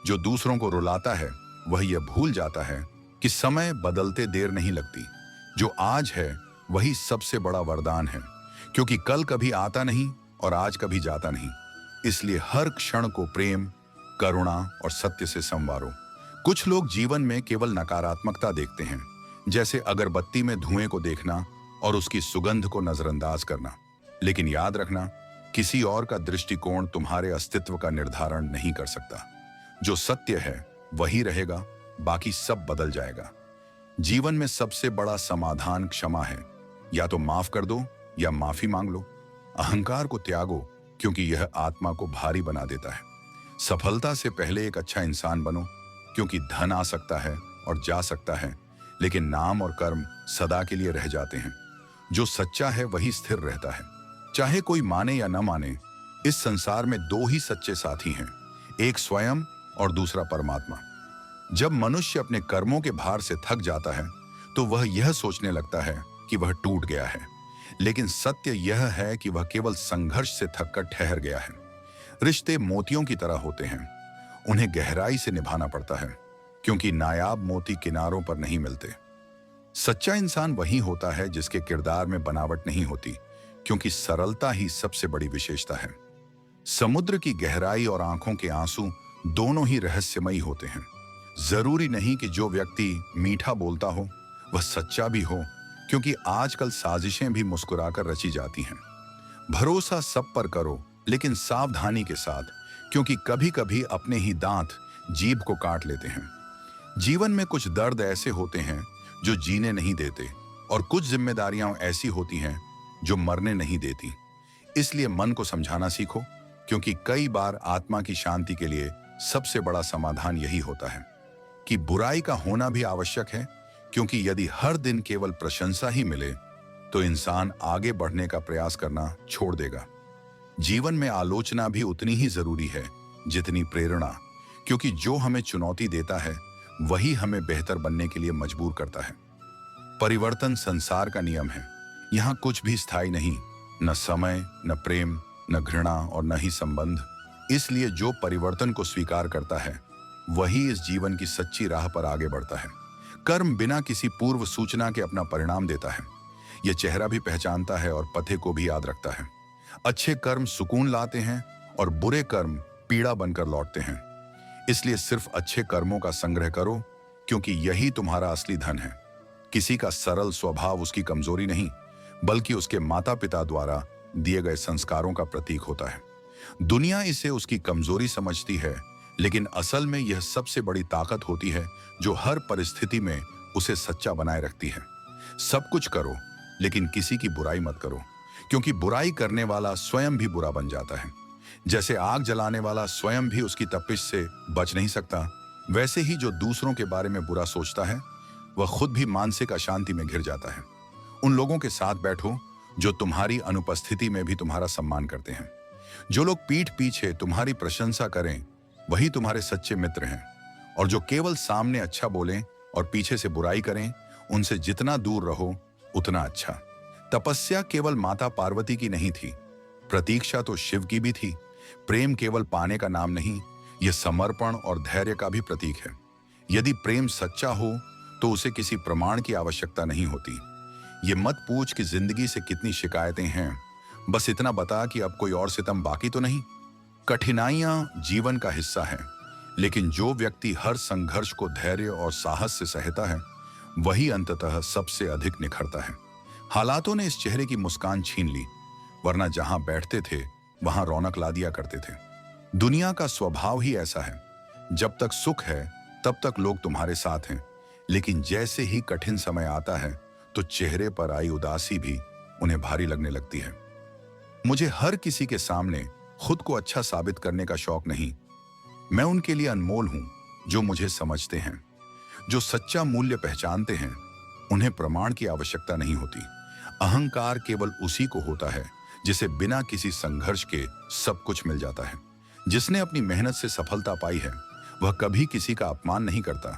जो दूसरों को रुलाता है वह यह भूल जाता है कि समय बदलते देर नहीं लगती। जो आज है वही सबसे बड़ा वरदान है, क्योंकि कल कभी आता नहीं और आज कभी जाता नहीं। इसलिए हर क्षण को प्रेम, करुणा और सत्य से संवारो। कुछ लोग जीवन में केवल नकारात्मकता देखते हैं, जैसे अगरबत्ती में धुएं को देखना और उसकी सुगंध को नजरअंदाज करना। लेकिन याद रखना, किसी और का दृष्टिकोण तुम्हारे अस्तित्व का निर्धारण नहीं कर सकता। जो सत्य है वही रहेगा, बाकी सब बदल जाएगा। जीवन में सबसे बड़ा समाधान क्षमा है। या तो माफ कर दो या माफी मांग लो। अहंकार को त्यागो, क्योंकि यह आत्मा को भारी बना देता है। सफलता से पहले एक अच्छा इंसान बनो, क्योंकि धन आ सकता है और जा सकता है, लेकिन नाम और कर्म सदा के लिए रह जाते हैं। जो सच्चा है वही स्थिर रहता है, चाहे कोई माने या न माने। इस संसार में दो ही सच्चे साथी हैं, एक स्वयं और दूसरा परमात्मा। जब मनुष्य अपने कर्मों के भार से थक जाता है तो वह यह सोचने लगता है कि वह टूट गया है, लेकिन सत्य यह है कि वह केवल संघर्ष से थककर ठहर गया है। रिश्ते मोतियों की तरह होते हैं, उन्हें गहराई से निभाना पड़ता है, क्योंकि नायाब मोती किनारों पर नहीं मिलते। सच्चा इंसान वही होता है जिसके किरदार में बनावट नहीं होती, क्योंकि सरलता ही सबसे बड़ी विशेषता है। समुद्र की गहराई और आंखों के आंसू दोनों ही रहस्यमयी होते हैं। जरूरी नहीं कि जो व्यक्ति मीठा बोलता हो वह सच्चा भी हो, क्योंकि आजकल साजिशें भी मुस्कुराकर रची जाती हैं। भरोसा सब पर करो, लेकिन सावधानी के साथ, क्योंकि कभी कभी अपने ही दांत जीभ को काट लेते हैं। जीवन में कुछ दर्द ऐसे होते हैं जो जीने नहीं देते, और कुछ जिम्मेदारियां ऐसी होती हैं जो मरने नहीं देती। इसलिए मन को समझाना सीखो, क्योंकि कई बार आत्मा की शांति के लिए सबसे बड़ा समाधान यही होता है कि बुराई का होना भी आवश्यक है, क्योंकि यदि हर दिन केवल प्रशंसा ही मिले तो इंसान आगे बढ़ने का प्रयास करना छोड़ देगा। जीवन में आलोचना भी उतनी ही जरूरी है जितनी प्रेरणा, क्योंकि जो हमें चुनौती देता है वही हमें बेहतर बनने के लिए मजबूर करता है। परिवर्तन संसार का नियम है, यहाँ कुछ भी स्थायी नहीं, न समय, न प्रेम, न घृणा और न ही संबंध। इसलिए जो परिवर्तन को स्वीकार करता है वही इस जीवन की सच्ची राह पर आगे बढ़ता है। कर्म बिना किसी पूर्व सूचना के अपना परिणाम देता है। यह चेहरा भी पहचानता है और पथे को भी याद रखता है। अच्छे कर्म सुकून लाते हैं और बुरे कर्म पीड़ा बनकर लौटते हैं। इसलिए सिर्फ अच्छे कर्मों का संग्रह करो, क्योंकि यही तुम्हारा असली धन है। किसी का सरल स्वभाव उसकी कमजोरी नहीं, बल्कि उसके माता पिता द्वारा दिए गए संस्कारों का प्रतीक होता है। दुनिया इसे उसकी कमजोरी समझती है, लेकिन असल में यह सबसे बड़ी ताकत होती है जो हर परिस्थिति में उसे सच्चा बनाए रखती है। सब कुछ करो, लेकिन किसी की बुराई मत करो, क्योंकि बुराई करने वाला स्वयं भी बुरा बन जाता है। जैसे आग जलाने वाला स्वयं भी उसकी तपिश से बच नहीं सकता, वैसे ही जो दूसरों के बारे में बुरा सोचता है वह खुद भी मानसिक अशांति में घिर जाता है। उन लोगों के साथ बैठो जो तुम्हारी अनुपस्थिति में भी तुम्हारा सम्मान करते हैं। जो लोग पीठ पीछे तुम्हारी प्रशंसा करें वही तुम्हारे सच्चे मित्र हैं, और जो केवल सामने अच्छा बोलें और पीछे से बुराई करें, उनसे जितना दूर रहो उतना अच्छा। तपस्या केवल माता पार्वती की नहीं थी, प्रतीक्षा तो शिव की भी थी। प्रेम केवल पाने का नाम नहीं, यह समर्पण और धैर्य का भी प्रतीक है। यदि प्रेम सच्चा हो तो उसे किसी प्रमाण की आवश्यकता नहीं होती। ये मत पूछ कि जिंदगी से कितनी शिकायतें हैं, बस इतना बता कि अब कोई और सितम बाकी तो नहीं। कठिनाइयां जीवन का हिस्सा है, लेकिन जो व्यक्ति हर संघर्ष को धैर्य और साहस से सहता है, वही अंततः सबसे अधिक निखरता है। हालातों ने इस चेहरे की मुस्कान छीन ली, वरना जहां बैठते थे वहां रौनक ला दिया करते थे। दुनिया का स्वभाव ही ऐसा है, जब तक सुख है तब तक लोग तुम्हारे साथ हैं, लेकिन जैसे ही कठिन समय आता है तो चेहरे पर आई उदासी भी उन्हें भारी लगने लगती है। मुझे हर किसी के सामने खुद को अच्छा साबित करने का शौक नहीं। मैं उनके लिए अनमोल हूं जो मुझे समझते हैं, जो सच्चा मूल्य पहचानते हैं। उन्हें प्रमाण की आवश्यकता नहीं होती। अहंकार केवल उसी को होता है जिसे बिना किसी संघर्ष के सब कुछ मिल जाता है। जिसने अपनी मेहनत से सफलता पाई है वह कभी किसी का अपमान नहीं करता,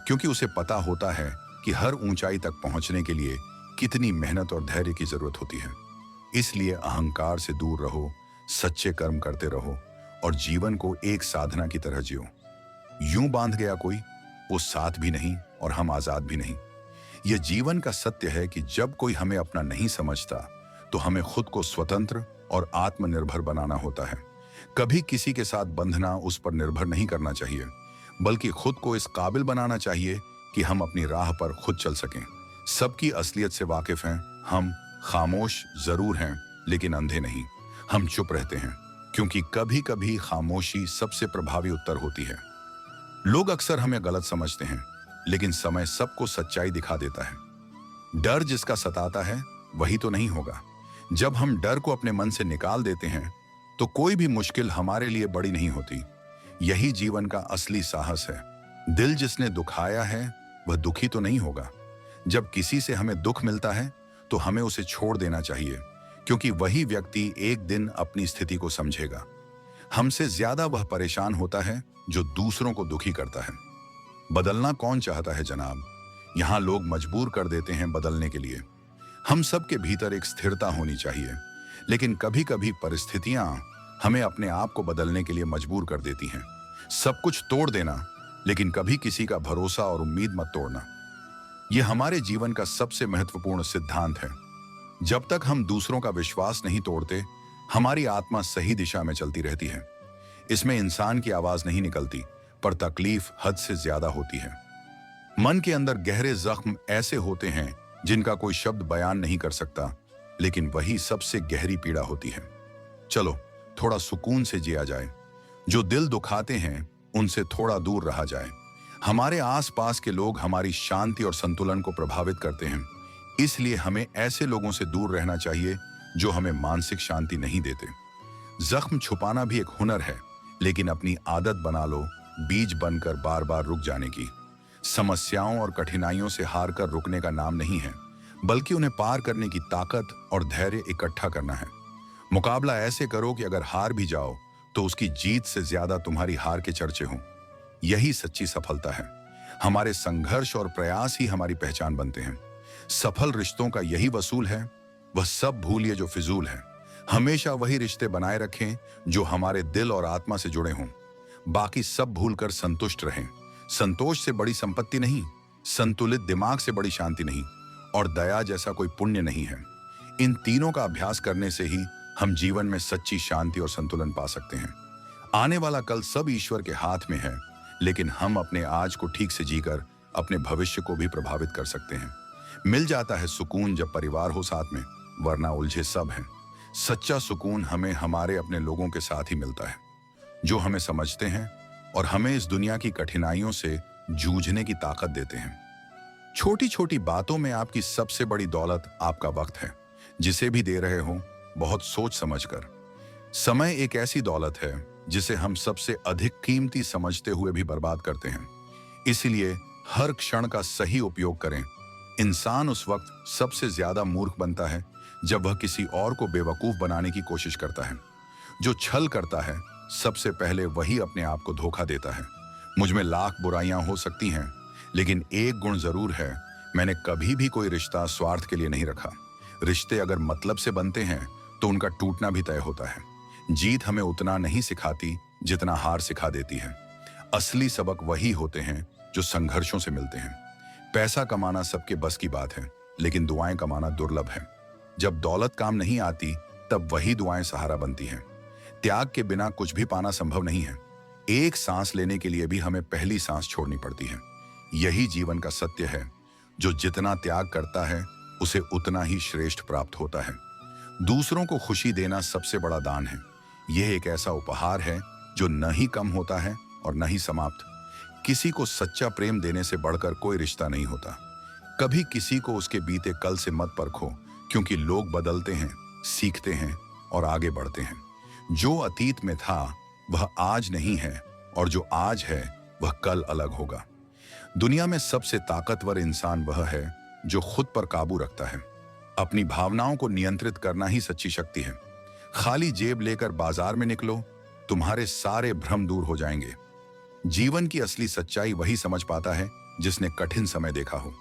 क्योंकि उसे पता होता है कि हर ऊंचाई तक पहुंचने के लिए कितनी मेहनत और धैर्य की जरूरत होती है। इसलिए अहंकार से दूर रहो, सच्चे कर्म करते रहो और जीवन को एक साधना की तरह जियो। यूं बांध गया कोई, वो साथ भी नहीं और हम आजाद भी नहीं। यह जीवन का सत्य है कि जब कोई हमें अपना नहीं समझता तो हमें खुद को स्वतंत्र और आत्मनिर्भर बनाना होता है। कभी किसी के साथ बंधना उस पर निर्भर नहीं करना चाहिए, बल्कि खुद को इस काबिल बनाना चाहिए कि हम अपनी राह पर खुद चल सकें। सबकी असलियत से वाकिफ हैं हम। खामोश जरूर हैं लेकिन अंधे नहीं। हम चुप रहते हैं क्योंकि कभी कभी खामोशी सबसे प्रभावी उत्तर होती है। लोग अक्सर हमें गलत समझते हैं, लेकिन समय सबको सच्चाई दिखा देता है। डर जिसका सताता है वही तो नहीं होगा। जब हम डर को अपने मन से निकाल देते हैं तो कोई भी मुश्किल हमारे लिए बड़ी नहीं होती। यही जीवन का असली साहस है। दिल जिसने दुखाया है वह दुखी तो नहीं होगा। जब किसी से हमें दुख मिलता है तो हमें उसे छोड़ देना चाहिए, क्योंकि वही व्यक्ति एक दिन अपनी स्थिति को समझेगा। हमसे ज्यादा वह परेशान होता है जो दूसरों को दुखी करता है। बदलना कौन चाहता है जनाब? यहां लोग मजबूर कर देते हैं बदलने के लिए। हम सब के भीतर एक स्थिरता होनी चाहिए, लेकिन कभी कभी परिस्थितियां हमें अपने आप को बदलने के लिए मजबूर कर देती हैं। सब कुछ तोड़ देना, लेकिन कभी किसी का भरोसा और उम्मीद मत तोड़ना। यह हमारे जीवन का सबसे महत्वपूर्ण सिद्धांत है। जब तक हम दूसरों का विश्वास नहीं तोड़ते, हमारी आत्मा सही दिशा में चलती रहती है। इसमें इंसान की आवाज नहीं निकलती, पर तकलीफ हद से ज्यादा होती है। मन के अंदर गहरे जख्म ऐसे होते हैं जिनका कोई शब्द बयान नहीं कर सकता, लेकिन वही सबसे गहरी पीड़ा होती है। चलो थोड़ा सुकून से जिया जाए। जो दिल दुखाते हैं उनसे थोड़ा दूर रहा जाए। हमारे आसपास के लोग हमारी शांति और संतुलन को प्रभावित करते हैं, इसलिए हमें ऐसे लोगों से दूर रहना चाहिए जो हमें मानसिक शांति नहीं देते। जख्म छुपाना भी एक हुनर है, लेकिन अपनी आदत बना लो बीज बनकर बार बार रुक जाने की। समस्याओं और कठिनाइयों से हार कर रुकने का नाम नहीं है, बल्कि उन्हें पार करने की ताकत और धैर्य इकट्ठा करना है। मुकाबला ऐसे करो कि अगर हार भी जाओ तो उसकी जीत से ज्यादा तुम्हारी हार के चर्चे हों। यही सच्ची सफलता है। हमारे संघर्ष और प्रयास ही हमारी पहचान बनते हैं। सफल रिश्तों का यही वसूल है। वह सब भूलिए जो फिजूल है। हमेशा वही रिश्ते बनाए रखें जो हमारे दिल और आत्मा से जुड़े हों। बाकी सब भूलकर संतुष्ट रहें। संतोष से बड़ी संपत्ति नहीं, संतुलित दिमाग से बड़ी शांति नहीं, और दया जैसा कोई पुण्य नहीं है। इन तीनों का अभ्यास करने से ही हम जीवन में सच्ची शांति और संतुलन पा सकते हैं। आने वाला कल सब ईश्वर के हाथ में है, लेकिन हम अपने आज को ठीक से जीकर अपने भविष्य को भी प्रभावित कर सकते हैं। मिल जाता है सुकून जब परिवार हो साथ में, वरना उलझे सब हैं। सच्चा सुकून हमें हमारे अपने लोगों के साथ ही मिलता है, जो हमें समझते हैं और हमें इस दुनिया की कठिनाइयों से जूझने की ताकत देते हैं। छोटी छोटी बातों में आपकी सबसे बड़ी दौलत आपका वक्त है, जिसे भी दे रहे हो बहुत सोच समझकर। समय एक ऐसी दौलत है जिसे हम सबसे अधिक कीमती समझते हुए भी बर्बाद करते हैं। इसलिए हर क्षण का सही उपयोग करें। इंसान उस वक्त सबसे ज्यादा मूर्ख बनता है जब वह किसी और को बेवकूफ बनाने की कोशिश करता है। जो छल करता है सबसे पहले वही अपने आप को धोखा देता है। मुझ में लाख बुराइयां हो सकती हैं, लेकिन एक गुण जरूर है, मैंने कभी भी कोई रिश्ता स्वार्थ के लिए नहीं रखा। रिश्ते अगर मतलब से बनते हैं तो उनका टूटना भी तय होता है। जीत हमें उतना नहीं सिखाती जितना हार सिखा देती है। असली सबक वही होते हैं जो संघर्षों से मिलते हैं। पैसा कमाना सबके बस की बात है, लेकिन दुआएं कमाना दुर्लभ है। जब दौलत काम नहीं आती तब वही दुआएं सहारा बनती हैं। त्याग के बिना कुछ भी पाना संभव नहीं है। एक सांस लेने के लिए भी हमें पहली सांस छोड़नी पड़ती है। यही जीवन का सत्य है। जो जितना त्याग करता है उसे उतना ही श्रेष्ठ प्राप्त होता है। दूसरों को खुशी देना सबसे बड़ा दान है। यह एक ऐसा उपहार है जो न ही कम होता है और न ही समाप्त। किसी को सच्चा प्रेम देने से बढ़कर कोई रिश्ता नहीं होता। कभी किसी को उसके बीते कल से मत परखो, क्योंकि लोग बदलते हैं, सीखते हैं और आगे बढ़ते हैं। जो अतीत में था वह आज नहीं है, और जो आज है वह कल अलग होगा। दुनिया में सबसे ताकतवर इंसान वह है जो खुद पर काबू रखता है। अपनी भावनाओं को नियंत्रित करना ही सच्ची शक्ति है। खाली जेब लेकर बाजार में निकलो, तुम्हारे सारे भ्रम दूर हो जाएंगे। जीवन की असली सच्चाई वही समझ पाता है जिसने कठिन समय देखा हो।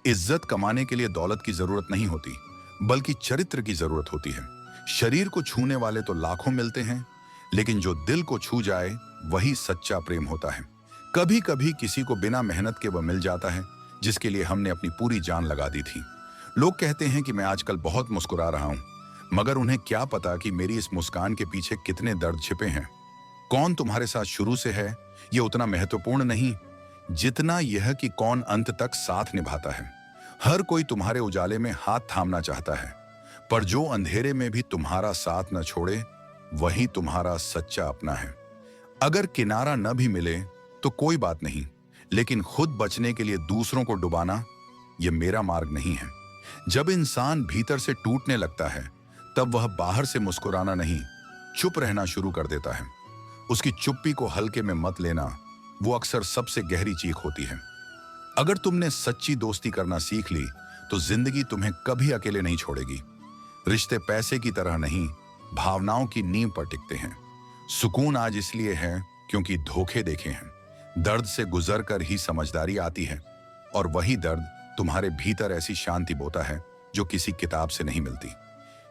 इज्जत कमाने के लिए दौलत की जरूरत नहीं होती, बल्कि चरित्र की जरूरत होती है। शरीर को छूने वाले तो लाखों मिलते हैं, लेकिन जो दिल को छू जाए वही सच्चा प्रेम होता है। कभी कभी किसी को बिना मेहनत के वह मिल जाता है जिसके लिए हमने अपनी पूरी जान लगा दी थी। लोग कहते हैं कि मैं आजकल बहुत मुस्कुरा रहा हूं, मगर उन्हें क्या पता कि मेरी इस मुस्कान के पीछे कितने दर्द छिपे हैं। कौन तुम्हारे साथ शुरू से है यह उतना महत्वपूर्ण नहीं जितना यह कि कौन अंत तक साथ निभाता है। हर कोई तुम्हारे उजाले में हाथ थामना चाहता है, पर जो अंधेरे में भी तुम्हारा साथ न छोड़े वही तुम्हारा सच्चा अपना है। अगर किनारा न भी मिले तो कोई बात नहीं, लेकिन खुद बचने के लिए दूसरों को डुबाना यह मेरा मार्ग नहीं है। जब इंसान भीतर से टूटने लगता है तब वह बाहर से मुस्कुराना नहीं, चुप रहना शुरू कर देता है। उसकी चुप्पी को हल्के में मत लेना, वो अक्सर सबसे गहरी चीख होती है। अगर तुमने सच्ची दोस्ती करना सीख ली तो जिंदगी तुम्हें कभी अकेले नहीं छोड़ेगी। रिश्ते पैसे की तरह नहीं, भावनाओं की नींव पर टिकते हैं। सुकून आज इसलिए है क्योंकि धोखे देखे हैं। दर्द से गुजर कर ही समझदारी आती है, और वही दर्द तुम्हारे भीतर ऐसी शांति बोता है जो किसी किताब से नहीं मिलती।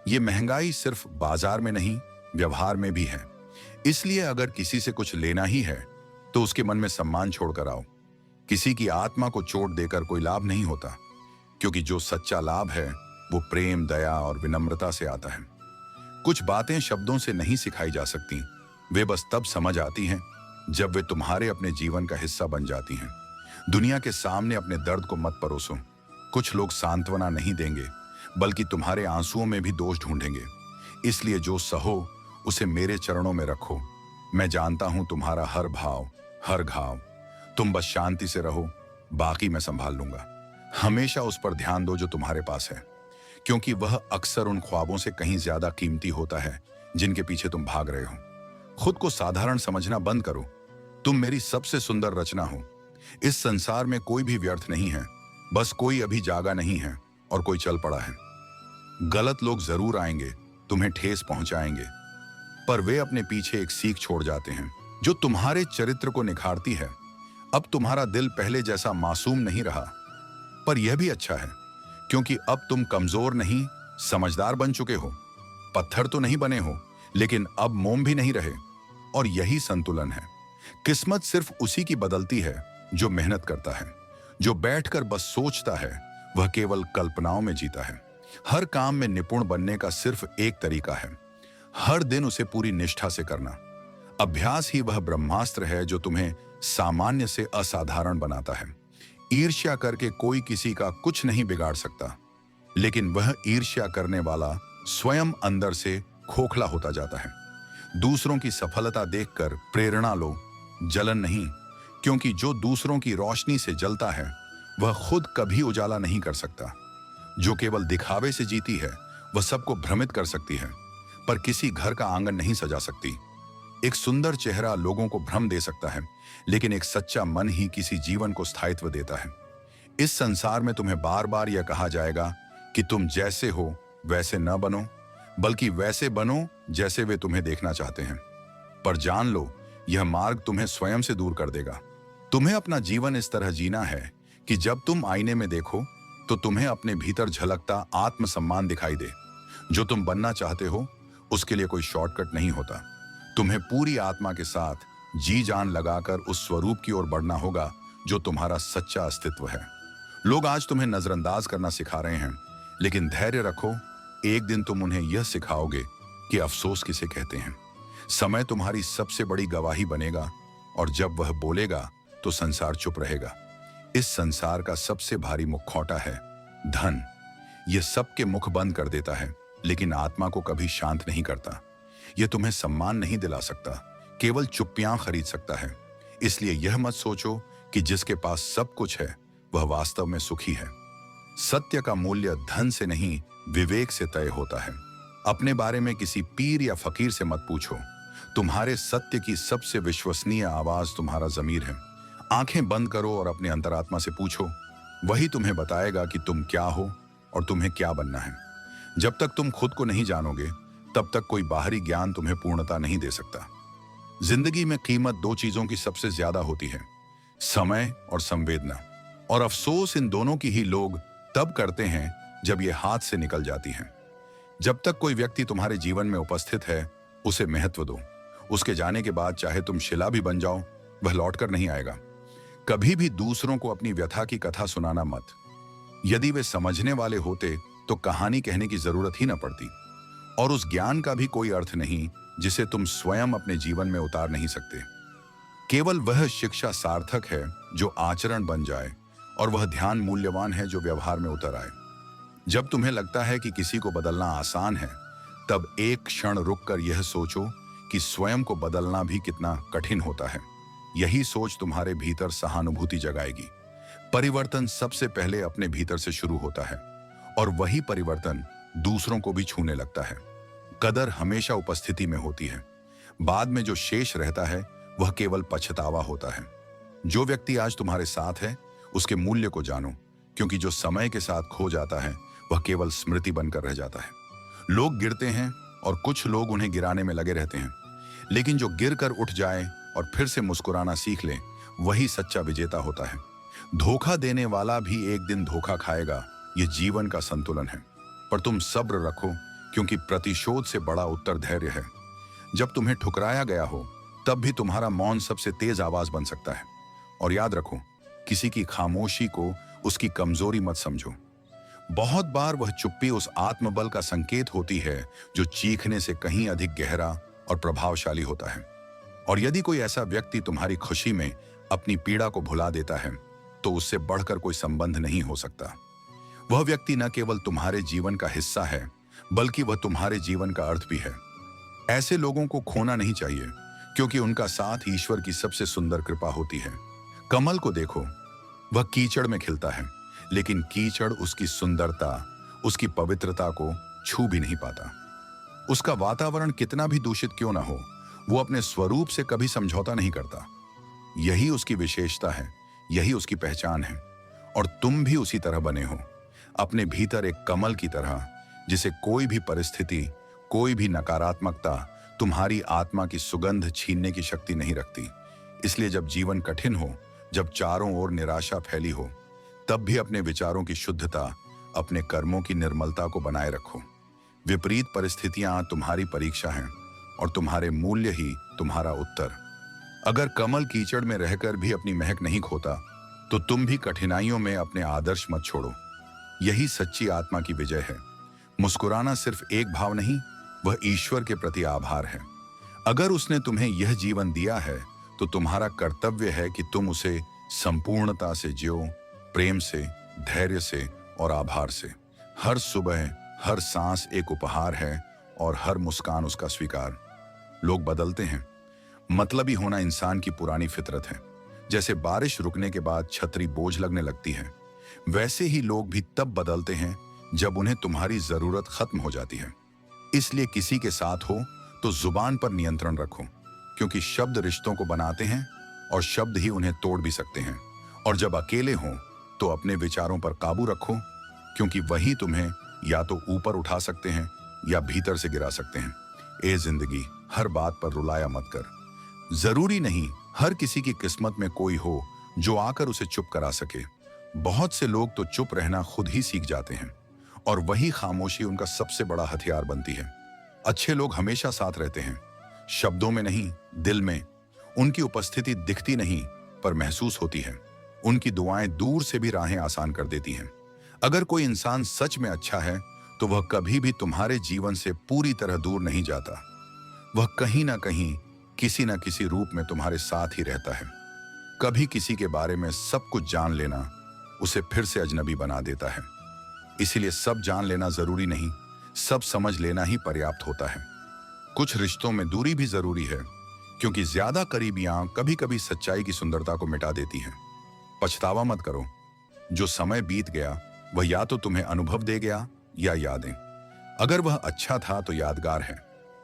ये महंगाई सिर्फ बाजार में नहीं, व्यवहार में भी है। इसलिए अगर किसी से कुछ लेना ही है तो उसके मन में सम्मान छोड़कर आओ। किसी की आत्मा को चोट देकर कोई लाभ नहीं होता, क्योंकि जो सच्चा लाभ है वो प्रेम, दया और विनम्रता से आता है। कुछ बातें शब्दों से नहीं सिखाई जा सकती, वे बस तब समझ आती हैं जब वे तुम्हारे अपने जीवन का हिस्सा बन जाती हैं। दुनिया के सामने अपने दर्द को मत परोसो। कुछ लोग सांत्वना नहीं देंगे, बल्कि तुम्हारे आंसुओं में भी दोष ढूंढेंगे। इसलिए जो सहो उसे मेरे चरणों में रखो। मैं जानता हूं तुम्हारा हर भाव, हर घाव। तुम बस शांति से रहो, बाकी मैं संभाल लूंगा। हमेशा उस पर ध्यान दो जो तुम्हारे पास है, क्योंकि वह अक्सर उन ख्वाबों से कहीं ज्यादा कीमती होता है जिनके पीछे तुम भाग रहे हो। खुद को साधारण समझना बंद करो। तुम मेरी सबसे सुंदर रचना हो। इस संसार में कोई भी व्यर्थ नहीं है, बस कोई अभी जागा नहीं है और कोई चल पड़ा है। गलत लोग जरूर आएंगे, तुम्हें ठेस पहुंचाएंगे, पर वे अपने पीछे एक सीख छोड़ जाते हैं जो तुम्हारे चरित्र को निखारती है। अब तुम्हारा दिल पहले जैसा मासूम नहीं रहा, पर यह भी अच्छा है, क्योंकि अब तुम कमजोर नहीं, समझदार बन चुके हो। पत्थर तो नहीं बने हो, लेकिन अब मोम भी नहीं रहे, और यही संतुलन है। किस्मत सिर्फ उसी की बदलती है जो मेहनत करता है। जो बैठकर बस सोचता है वह केवल कल्पनाओं में जीता है। हर काम में निपुण बनने का सिर्फ एक तरीका है, हर दिन उसे पूरी निष्ठा से करना। अभ्यास ही वह ब्रह्मास्त्र है जो तुम्हें सामान्य से असाधारण बनाता है। ईर्ष्या करके कोई किसी का कुछ नहीं बिगाड़ सकता, लेकिन वह ईर्ष्या करने वाला स्वयं अंदर से खोखला होता जाता है। दूसरों की सफलता देखकर प्रेरणा लो, जलन नहीं, क्योंकि जो दूसरों की रोशनी से जलता है वह खुद कभी उजाला नहीं कर सकता। जो केवल दिखावे से जीती है वह सबको भ्रमित कर सकती है, पर किसी घर का आंगन नहीं सजा सकती। एक सुंदर चेहरा लोगों को भ्रम दे सकता है, लेकिन एक सच्चा मन ही किसी जीवन को स्थायित्व देता है। इस संसार में तुम्हें बार बार यह कहा जाएगा कि तुम जैसे हो वैसे न बनो, बल्कि वैसे बनो जैसे वे तुम्हें देखना चाहते हैं। पर जान लो, यह मार्ग तुम्हें स्वयं से दूर कर देगा। तुम्हें अपना जीवन इस तरह जीना है कि जब तुम आईने में देखो तो तुम्हें अपने भीतर झलकता आत्मसम्मान दिखाई दे। जो तुम बनना चाहते हो उसके लिए कोई शॉर्टकट नहीं होता। तुम्हें पूरी आत्मा के साथ जी जान लगाकर उस स्वरूप की ओर बढ़ना होगा जो तुम्हारा सच्चा अस्तित्व है। लोग आज तुम्हें नजरअंदाज करना सिखा रहे हैं, लेकिन धैर्य रखो, एक दिन तुम उन्हें यह सिखाओगे कि अफसोस किसे कहते हैं। समय तुम्हारी सबसे बड़ी गवाही बनेगा और जब वह बोलेगा तो संसार चुप रहेगा। इस संसार का सबसे भारी मुखौटा है धन। यह सबके मुख बंद कर देता है, लेकिन आत्मा को कभी शांत नहीं करता। यह तुम्हें सम्मान नहीं दिला सकता, केवल चुप्पियां खरीद सकता है। इसलिए यह मत सोचो कि जिसके पास सब कुछ है वह वास्तव में सुखी है। सत्य का मूल्य धन से नहीं, विवेक से तय होता है। अपने बारे में किसी पीर या फकीर से मत पूछो। तुम्हारे सत्य की सबसे विश्वसनीय आवाज तुम्हारा ज़मीर है। आंखें बंद करो और अपने अंतरात्मा से पूछो, वही तुम्हें बताएगा कि तुम क्या हो और तुम्हें क्या बनना है। जब तक तुम खुद को नहीं जानोगे तब तक कोई बाहरी ज्ञान तुम्हें पूर्णता नहीं दे सकता। जिंदगी में कीमत दो चीजों की सबसे ज्यादा होती है, समय और संवेदना। और अफसोस इन दोनों की ही लोग तब करते हैं जब ये हाथ से निकल जाती हैं। जब तक कोई व्यक्ति तुम्हारे जीवन में उपस्थित है उसे महत्व दो। उसके जाने के बाद चाहे तुम शिला भी बन जाओ, वह लौटकर नहीं आएगा। कभी भी दूसरों को अपनी व्यथा की कथा सुनाना मत। यदि वे समझने वाले होते तो कहानी कहने की जरूरत ही न पड़ती। और उस ज्ञान का भी कोई अर्थ नहीं जिसे तुम स्वयं अपने जीवन में उतार नहीं सकते। केवल वह शिक्षा सार्थक है जो आचरण बन जाए, और वह ध्यान मूल्यवान है जो व्यवहार में उतर आए। जब तुम्हें लगता है कि किसी को बदलना आसान है, तब एक क्षण रुककर यह सोचो कि स्वयं को बदलना भी कितना कठिन होता है। यही सोच तुम्हारे भीतर सहानुभूति जगाएगी। परिवर्तन सबसे पहले अपने भीतर से शुरू होता है, और वही परिवर्तन दूसरों को भी छूने लगता है। कदर हमेशा उपस्थिति में होती है, बाद में जो शेष रहता है वह केवल पछतावा होता है। जो व्यक्ति आज तुम्हारे साथ है उसके मूल्य को जानो, क्योंकि जो समय के साथ खो जाता है वह केवल स्मृति बनकर रह जाता है। लोग गिरते हैं और कुछ लोग उन्हें गिराने में लगे रहते हैं, लेकिन जो गिरकर उठ जाए और फिर से मुस्कुराना सीख ले, वही सच्चा विजेता होता है। धोखा देने वाला भी एक दिन धोखा खाएगा, यह जीवन का संतुलन है। पर तुम सब्र रखो, क्योंकि प्रतिशोध से बड़ा उत्तर धैर्य है। जब तुम्हें ठुकराया गया हो तब भी तुम्हारा मौन सबसे तेज आवाज बन सकता है। और याद रखो, किसी की खामोशी को उसकी कमजोरी मत समझो। बहुत बार वह चुप्पी उस आत्मबल का संकेत होती है जो चीखने से कहीं अधिक गहरा और प्रभावशाली होता है। और यदि कोई ऐसा व्यक्ति तुम्हारी खुशी में अपनी पीड़ा को भुला देता है, तो उससे बढ़कर कोई संबंध नहीं हो सकता। वह व्यक्ति न केवल तुम्हारे जीवन का हिस्सा है, बल्कि वह तुम्हारे जीवन का अर्थ भी है। ऐसे लोगों को खोना नहीं चाहिए, क्योंकि उनका साथ ईश्वर की सबसे सुंदर कृपा होती है। कमल को देखो, वह कीचड़ में खिलता है, लेकिन कीचड़ उसकी सुंदरता, उसकी पवित्रता को छू भी नहीं पाता। उसका वातावरण कितना भी दूषित क्यों ना हो, वो अपने स्वरूप से कभी समझौता नहीं करता। यही उसकी विशेषता है, यही उसकी पहचान है। और तुम भी उसी तरह बने हो, अपने भीतर एक कमल की तरह, जिसे कोई भी परिस्थिति, कोई भी नकारात्मकता तुम्हारी आत्मा की सुगंध छीनने की शक्ति नहीं रखती। इसलिए जब जीवन कठिन हो, जब चारों ओर निराशा फैली हो, तब भी अपने विचारों की शुद्धता, अपने कर्मों की निर्मलता को बनाए रखो। विपरीत परिस्थितियां तुम्हारी परीक्षा हैं, और तुम्हारे मूल्य ही तुम्हारा उत्तर। अगर कमल कीचड़ में रहकर भी अपनी महक नहीं खोता, तो तुम भी कठिनाइयों में अपने आदर्श मत छोड़ो। यही सच्ची आत्मा की विजय है। मुस्कुराना सिर्फ एक भाव नहीं, वह ईश्वर के प्रति आभार है। अगर उसने तुम्हें यह जीवन दिया है, तो तुम्हारा कर्तव्य है कि तुम उसे संपूर्णता से जियो, प्रेम से, धैर्य से और आभार से। हर सुबह, हर सांस एक उपहार है, और हर मुस्कान उसका स्वीकार। लोग बदलते हैं, मतलबी होना इंसान की पुरानी फितरत है। जैसे बारिश रुकने के बाद छतरी बोझ लगने लगती है, वैसे ही लोग भी तब बदलते हैं जब उन्हें तुम्हारी जरूरत खत्म हो जाती है। इसलिए किसी के साथ हो तो जुबान पर नियंत्रण रखो, क्योंकि शब्द रिश्तों को बनाते हैं और शब्द ही उन्हें तोड़ भी सकते हैं। और जब अकेले हो तो अपने विचारों पर काबू रखो, क्योंकि वही तुम्हें या तो ऊपर उठा सकते हैं या भीतर से गिरा सकते हैं। ए जिंदगी, हर बात पर रुलाया मत कर। जरूरी नहीं हर किसी की किस्मत में कोई हो जो आकर उसे चुप करा सके। बहुत से लोग तो चुप रहना खुद ही सीख जाते हैं और वही खामोशी उनका सबसे बड़ा हथियार बनती है। अच्छे लोग हमेशा साथ रहते हैं, शब्दों में नहीं, दिल में। उनकी उपस्थिति दिखती नहीं पर महसूस होती है। उनकी दुआएं दूर से भी राहें आसान कर देती हैं। अगर कोई इंसान सच में अच्छा है तो वह कभी भी तुम्हारे जीवन से पूरी तरह दूर नहीं जाता। वह कहीं ना कहीं किसी न किसी रूप में तुम्हारे साथ ही रहता है। कभी किसी के बारे में सब कुछ जान लेना उसे फिर से अजनबी बना देता है। इसीलिए सब जान लेना जरूरी नहीं, सब समझ लेना ही पर्याप्त होता है। कुछ रिश्तों में दूरी भी जरूरी है, क्योंकि ज्यादा करीबियां कभी कभी सच्चाई की सुंदरता को मिटा देती हैं। पछतावा मत करो। जो समय बीत गया वह या तो तुम्हें अनुभव दे गया या यादें। अगर वह अच्छा था तो यादगार है,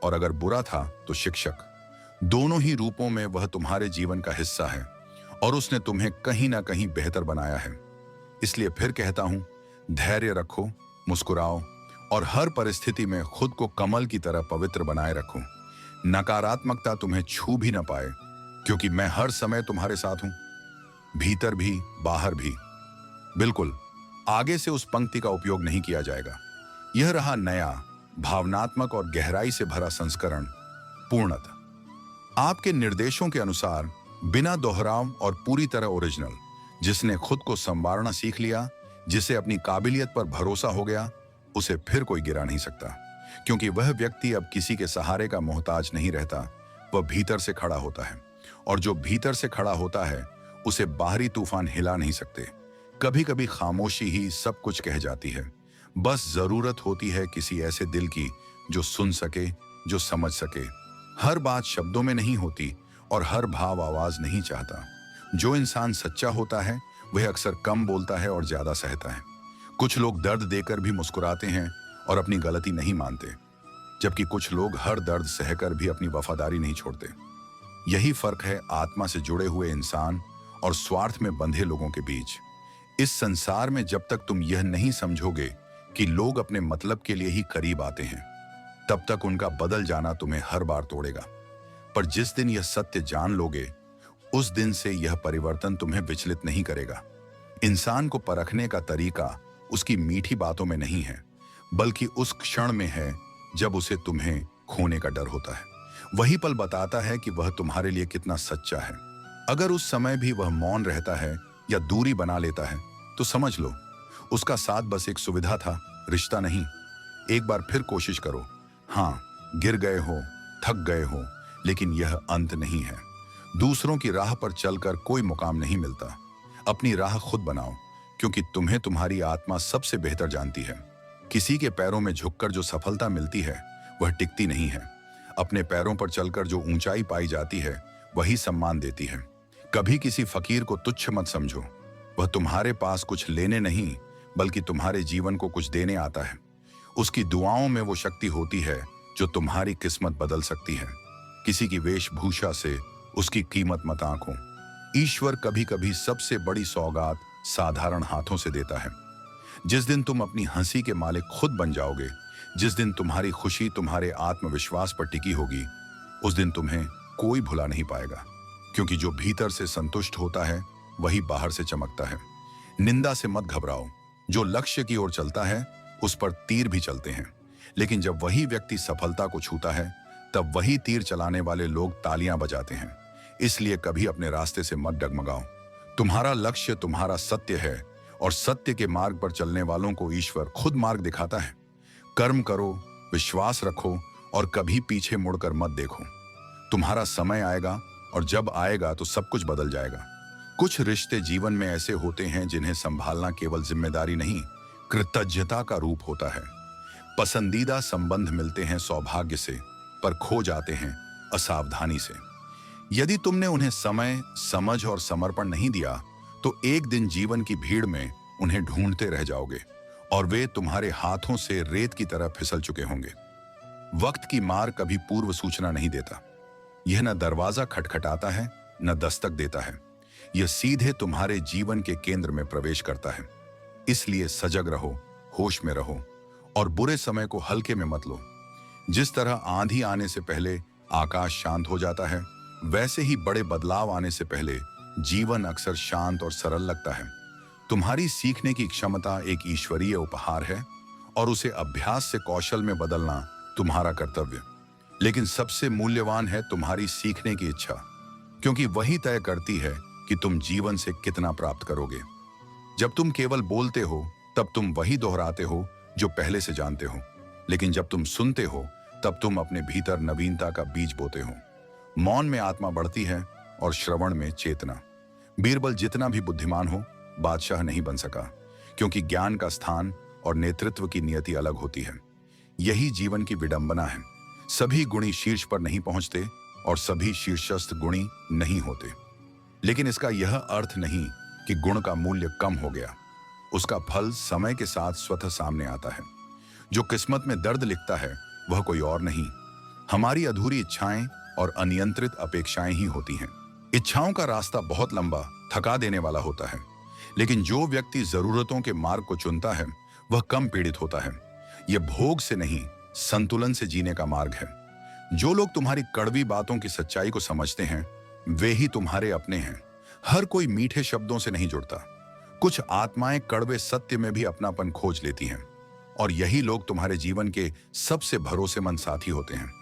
और अगर बुरा था तो शिक्षक। दोनों ही रूपों में वह तुम्हारे जीवन का हिस्सा है और उसने तुम्हें कहीं ना कहीं बेहतर बनाया है। इसलिए फिर कहता हूं, धैर्य रखो, मुस्कुराओ और हर परिस्थिति में खुद को कमल की तरह पवित्र बनाए रखो। नकारात्मकता तुम्हें छू भी ना पाए, क्योंकि मैं हर समय तुम्हारे साथ हूं, भीतर भी बाहर भी। बिल्कुल, आगे से उस पंक्ति का उपयोग नहीं किया जाएगा। यह रहा नया, भावनात्मक और गहराई से भरा संस्करण, पूर्णतः आपके निर्देशों के अनुसार, बिना दोहराव और पूरी तरह ओरिजिनल। जिसने खुद को संवारना सीख लिया, जिसे अपनी काबिलियत पर भरोसा हो गया, उसे फिर कोई गिरा नहीं सकता, क्योंकि वह व्यक्ति अब किसी के सहारे का मोहताज नहीं रहता। वह भीतर से खड़ा होता है, और जो भीतर से खड़ा होता है उसे बाहरी तूफान हिला नहीं सकते। कभी कभी खामोशी ही सब कुछ कह जाती है। बस जरूरत होती है किसी ऐसे दिल की जो सुन सके, जो समझ सके। हर बात शब्दों में नहीं होती और हर भाव आवाज नहीं चाहता। जो इंसान सच्चा होता है वह अक्सर कम बोलता है और ज्यादा सहता है। कुछ लोग दर्द देकर भी मुस्कुराते हैं और अपनी गलती नहीं मानते, जबकि कुछ लोग हर दर्द सहकर भी अपनी वफादारी नहीं छोड़ते। यही फर्क है आत्मा से जुड़े हुए इंसान और स्वार्थ में बंधे लोगों के बीच। इस संसार में जब तक तुम यह नहीं समझोगे कि लोग अपने मतलब के लिए ही करीब आते हैं, तब तक उनका बदल जाना तुम्हें हर बार तोड़ेगा। पर जिस दिन यह सत्य जान लोगे, उस दिन से यह परिवर्तन तुम्हें विचलित नहीं करेगा। इंसान को परखने का तरीका उसकी मीठी बातों में नहीं है, बल्कि उस क्षण में है जब उसे तुम्हें खोने का डर होता है। वही पल बताता है कि वह तुम्हारे लिए कितना सच्चा है। अगर उस समय भी वह मौन रहता है या दूरी बना लेता है, तो समझ लो उसका साथ बस एक सुविधा था, रिश्ता नहीं। एक बार फिर कोशिश करो। हाँ, गिर गए हो, थक गए हो, लेकिन यह अंत नहीं है। दूसरों की राह पर चलकर कोई मुकाम नहीं मिलता। अपनी राह खुद बनाओ, क्योंकि तुम्हें तुम्हारी आत्मा सबसे बेहतर जानती है। किसी के पैरों में झुककर जो सफलता मिलती है वह टिकती नहीं है। अपने पैरों पर चलकर जो ऊंचाई पाई जाती है वही सम्मान देती है। कभी किसी फकीर को तुच्छ मत समझो। वह तुम्हारे पास कुछ लेने नहीं, बल्कि तुम्हारे जीवन को कुछ देने आता है। उसकी दुआओं में वो शक्ति होती है जो तुम्हारी किस्मत बदल सकती है। किसी की वेशभूषा से उसकी कीमत मत आंको। ईश्वर कभी कभी सबसे बड़ी सौगात साधारण हाथों से देता है। जिस दिन तुम अपनी हंसी के मालिक खुद बन जाओगे, जिस दिन तुम्हारी खुशी तुम्हारे आत्मविश्वास पर टिकी होगी, उस दिन तुम्हें कोई भुला नहीं पाएगा। क्योंकि जो भीतर से संतुष्ट होता है वही बाहर से चमकता है। निंदा से मत घबराओ। जो लक्ष्य की ओर चलता है उस पर तीर भी चलते हैं, लेकिन जब वही व्यक्ति सफलता को छूता है, तब वही तीर चलाने वाले लोग तालियां बजाते हैं। इसलिए कभी अपने रास्ते से मत डगमगाओ। तुम्हारा लक्ष्य तुम्हारा सत्य है, और सत्य के मार्ग पर चलने वालों को ईश्वर खुद मार्ग दिखाता है। कर्म करो, विश्वास रखो और कभी पीछे मुड़कर मत देखो। तुम्हारा समय आएगा, और जब आएगा तो सब कुछ बदल जाएगा। कुछ रिश्ते जीवन में ऐसे होते हैं जिन्हें संभालना केवल जिम्मेदारी नहीं, कृतज्ञता का रूप होता है। पसंदीदा संबंध मिलते हैं सौभाग्य से, पर खो जाते हैं असावधानी से। यदि तुमने उन्हें समय, समझ और समर्पण नहीं दिया, तो एक दिन जीवन की भीड़ में उन्हें ढूंढते रह जाओगे और वे तुम्हारे हाथों से रेत की तरह फिसल चुके होंगे। वक्त की मार कभी पूर्व सूचना नहीं देता। यह न दरवाजा खटखटाता है, न दस्तक देता है। यह सीधे तुम्हारे जीवन के केंद्र में प्रवेश करता है। इसलिए सजग रहो, होश में रहो और बुरे समय को हल्के में मत लो। जिस तरह आंधी आने से पहले आकाश शांत हो जाता है, वैसे ही बड़े बदलाव आने से पहले जीवन अक्सर शांत और सरल लगता है। तुम्हारी सीखने की क्षमता एक ईश्वरीय उपहार है और उसे अभ्यास से कौशल में बदलना तुम्हारा कर्तव्य। लेकिन सबसे मूल्यवान है तुम्हारी सीखने की इच्छा, क्योंकि वही तय करती है कि तुम जीवन से कितना प्राप्त करोगे। जब तुम केवल बोलते हो तब तुम वही दोहराते हो जो पहले से जानते हो, लेकिन जब तुम सुनते हो तब तुम अपने भीतर नवीनता का बीज बोते हो। मौन में आत्मा बढ़ती है और श्रवण में चेतना। बीरबल जितना भी बुद्धिमान हो, बादशाह नहीं बन सका, क्योंकि ज्ञान का स्थान और नेतृत्व की नियति अलग होती है। यही जीवन की विडंबना है। सभी गुणी शीर्ष पर नहीं पहुंचते और सभी शीर्षस्थ गुणी नहीं होते। लेकिन इसका यह अर्थ नहीं कि गुण का मूल्य कम हो गया। उसका फल समय के साथ स्वतः सामने आता है। जो किस्मत में दर्द लिखता है वह कोई और नहीं, हमारी अधूरी इच्छाएं और अनियंत्रित अपेक्षाएं ही होती हैं। इच्छाओं का रास्ता बहुत लंबा, थका देने वाला होता है, लेकिन जो व्यक्ति जरूरतों के मार्ग को चुनता है वह कम पीड़ित होता है। यह भोग से नहीं, संतुलन से जीने का मार्ग है। जो लोग तुम्हारी कड़वी बातों की सच्चाई को समझते हैं वे ही तुम्हारे अपने हैं। हर कोई मीठे शब्दों से नहीं जुड़ता। कुछ आत्माएं कड़वे सत्य में भी अपनापन खोज लेती हैं, और यही लोग तुम्हारे जीवन के सबसे भरोसेमंद साथी होते हैं।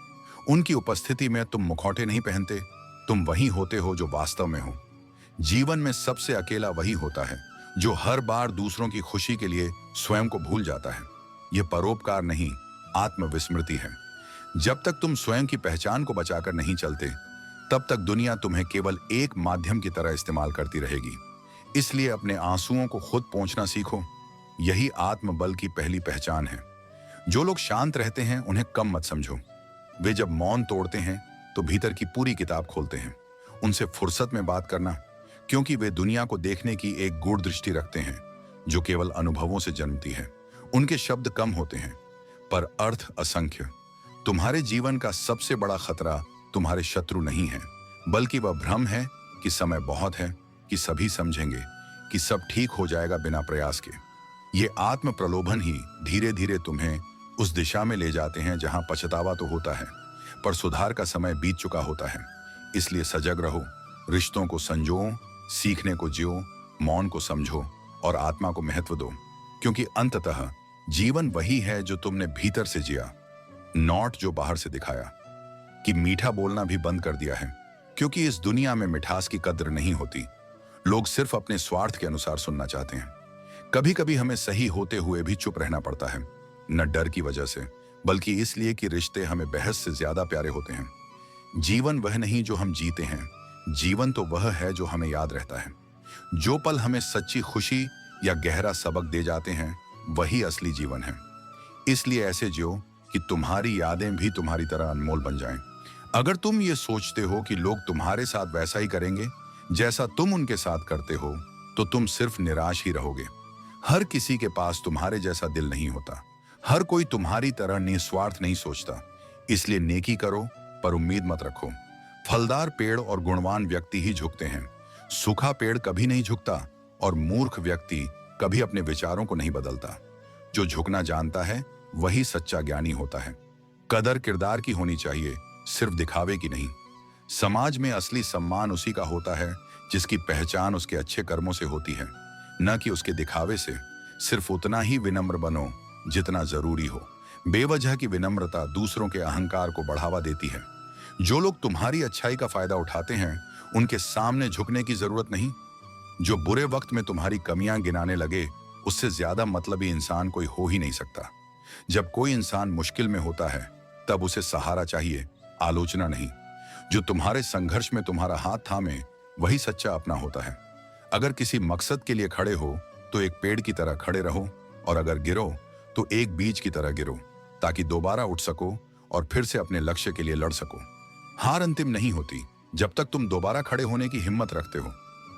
उनकी उपस्थिति में तुम मुखौटे नहीं पहनते, तुम वही होते हो जो वास्तव में हो। जीवन में सबसे अकेला वही होता है जो हर बार दूसरों की खुशी के लिए स्वयं को भूल जाता है। यह परोपकार नहीं, आत्मविस्मृति है। जब तक तुम स्वयं की पहचान को बचाकर नहीं चलते, तब तक दुनिया तुम्हें केवल एक माध्यम की तरह इस्तेमाल करती रहेगी। इसलिए अपने आंसुओं को खुद पोंछना सीखो। यही आत्मबल की पहली पहचान है। जो लोग शांत रहते हैं उन्हें कम मत समझो। वे जब मौन तोड़ते हैं तो भीतर की पूरी किताब खोलते हैं। उनसे फुर्सत में बात करना, क्योंकि वे दुनिया को देखने की एक गूढ़ दृष्टि रखते हैं जो केवल अनुभवों से जन्मती है। उनके शब्द कम होते हैं पर अर्थ असंख्य। तुम्हारे जीवन का सबसे बड़ा खतरा तुम्हारे शत्रु नहीं है, बल्कि वह भ्रम है कि समय बहुत है, कि सभी समझेंगे, कि सब ठीक हो जाएगा बिना प्रयास के। ये आत्म प्रलोभन ही धीरे धीरे तुम्हें उस दिशा में ले जाते हैं जहां पछतावा तो होता है, पर सुधार का समय बीत चुका होता है। इसलिए सजग रहो, रिश्तों को संजो, सीखने को जियो, मौन को समझो और आत्मा को महत्व दो, क्योंकि अंततः जीवन वही है जो तुमने भीतर से जिया, नॉट जो बाहर से दिखाया। कि मीठा बोलना भी बंद कर दिया है, क्योंकि इस दुनिया में मिठास की कद्र नहीं होती। लोग सिर्फ अपने स्वार्थ के अनुसार सुनना चाहते हैं। कभी कभी हमें सही होते हुए भी चुप रहना पड़ता है, न डर की वजह से, बल्कि इसलिए कि रिश्ते हमें बहस से ज्यादा प्यारे होते हैं। जीवन वह नहीं जो हम जीते हैं, जीवन तो वह है जो हमें याद रहता है। जो पल हमें सच्ची खुशी या गहरा सबक दे जाते हैं वही असली जीवन है। इसलिए ऐसे जियो कि तुम्हारी यादें भी तुम्हारी तरह अनमोल बन जाएं। अगर तुम ये सोचते हो कि लोग तुम्हारे साथ वैसा ही करेंगे जैसा तुम उनके साथ करते हो, तो तुम सिर्फ निराश ही रहोगे। हर किसी के पास तुम्हारे जैसा दिल नहीं होता। हर कोई तुम्हारी तरह निस्वार्थ नहीं सोचता। इसलिए नेकी करो पर उम्मीद मत रखो। फलदार पेड़ और गुणवान व्यक्ति ही झुकते हैं। सूखा पेड़ कभी नहीं झुकता और मूर्ख व्यक्ति कभी अपने विचारों को नहीं बदलता। जो झुकना जानता है वही सच्चा ज्ञानी होता है। कदर किरदार की होनी चाहिए, सिर्फ दिखावे की नहीं। समाज में असली सम्मान उसी का होता है जिसकी पहचान उसके अच्छे कर्मों से होती है, न कि उसके दिखावे से। सिर्फ उतना ही विनम्र बनो जितना जरूरी हो। बेवजह की विनम्रता दूसरों के अहंकार को बढ़ावा देती है। जो लोग तुम्हारी अच्छाई का फायदा उठाते हैं उनके सामने झुकने की जरूरत नहीं। जो बुरे वक्त में तुम्हारी कमियां गिनाने लगे, उससे ज्यादा मतलबी इंसान कोई हो ही नहीं सकता। जब कोई इंसान मुश्किल में होता है तब उसे सहारा चाहिए, आलोचना नहीं। जो तुम्हारे संघर्ष में तुम्हारा हाथ थामे वही सच्चा अपना होता है। अगर किसी मकसद के लिए खड़े हो तो एक पेड़ की तरह खड़े रहो, और अगर गिरो तो एक बीज की तरह गिरो, ताकि दोबारा उठ सको और फिर से अपने लक्ष्य के लिए लड़ सको। हार अंतिम नहीं होती जब तक तुम दोबारा खड़े होने की हिम्मत रखते हो।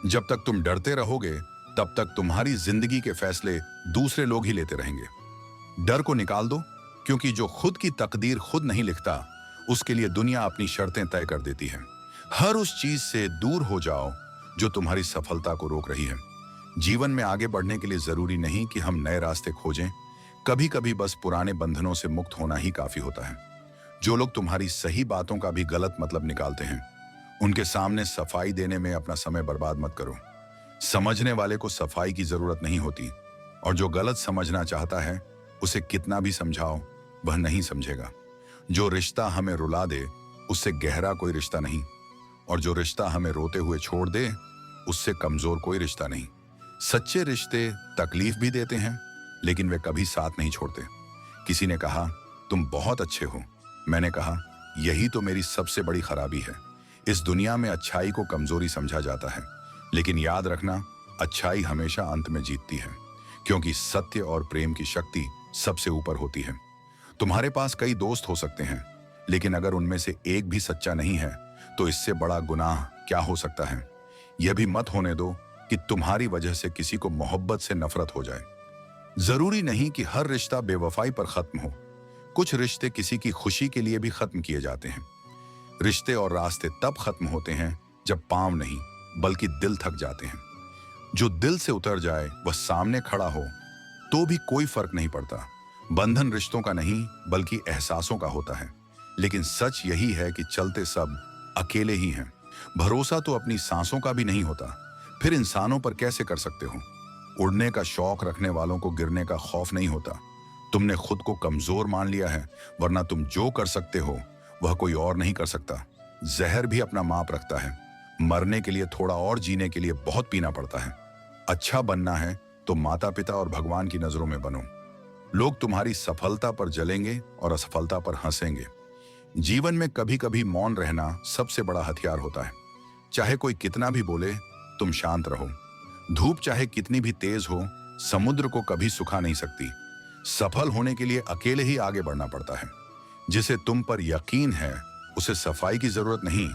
जब तक तुम डरते रहोगे तब तक तुम्हारी जिंदगी के फैसले दूसरे लोग ही लेते रहेंगे। डर को निकाल दो, क्योंकि जो खुद की तकदीर खुद नहीं लिखता उसके लिए दुनिया अपनी शर्तें तय कर देती है। हर उस चीज से दूर हो जाओ जो तुम्हारी सफलता को रोक रही है। जीवन में आगे बढ़ने के लिए जरूरी नहीं कि हम नए रास्ते खोजें, कभी कभी बस पुराने बंधनों से मुक्त होना ही काफी होता है। जो लोग तुम्हारी सही बातों का भी गलत मतलब निकालते हैं, उनके सामने सफाई देने में अपना समय बर्बाद मत करो। समझने वाले को सफाई की जरूरत नहीं होती, और जो गलत समझना चाहता है उसे कितना भी समझाओ वह नहीं समझेगा। जो रिश्ता हमें रुला दे उससे गहरा कोई रिश्ता नहीं, और जो रिश्ता हमें रोते हुए छोड़ दे उससे कमजोर कोई रिश्ता नहीं। सच्चे रिश्ते तकलीफ भी देते हैं लेकिन वे कभी साथ नहीं छोड़ते। किसी ने कहा तुम बहुत अच्छे हो, मैंने कहा यही तो मेरी सबसे बड़ी खराबी है। इस दुनिया में अच्छाई को कमजोरी समझा जाता है, लेकिन याद रखना अच्छाई हमेशा अंत में जीतती है, क्योंकि सत्य और प्रेम की शक्ति सबसे ऊपर होती है। तुम्हारे पास कई दोस्त हो सकते हैं, लेकिन अगर उनमें से एक भी सच्चा नहीं है तो इससे बड़ा गुनाह क्या हो सकता है। यह भी मत होने दो कि तुम्हारी वजह से किसी को मोहब्बत से नफरत हो जाए। जरूरी नहीं कि हर रिश्ता बेवफाई पर खत्म हो। कुछ रिश्ते किसी की खुशी के लिए भी खत्म किए जाते हैं। रिश्ते और रास्ते तब खत्म होते हैं जब पांव नहीं बल्कि दिल थक जाते हैं। जो दिल से उतर जाए वह सामने खड़ा हो तो भी कोई फर्क नहीं पड़ता। बंधन रिश्तों का नहीं बल्कि एहसासों का होता है। लेकिन सच यही है कि चलते सब अकेले ही हैं। भरोसा तो अपनी सांसों का भी नहीं होता, फिर इंसानों पर कैसे कर सकते हो। उड़ने का शौक रखने वालों को गिरने का खौफ नहीं होता। तुमने खुद को कमजोर मान लिया है, वरना तुम जो कर सकते हो वह कोई और नहीं कर सकता। जहर भी अपना माप रखता है। मरने के लिए थोड़ा और जीने के लिए बहुत पीना पड़ता है। अच्छा बनना है तो माता पिता और भगवान की नजरों में बनो। लोग तुम्हारी सफलता पर जलेंगे और असफलता पर हंसेंगे। जीवन में कभी कभी मौन रहना सबसे बड़ा हथियार होता है। चाहे कोई कितना भी बोले, तुम शांत रहो। धूप चाहे कितनी भी तेज हो, समुद्र को कभी सुखा नहीं सकती। सफल होने के लिए अकेले ही आगे बढ़ना पड़ता है। जिसे तुम पर यकीन है उसे सफाई की जरूरत नहीं,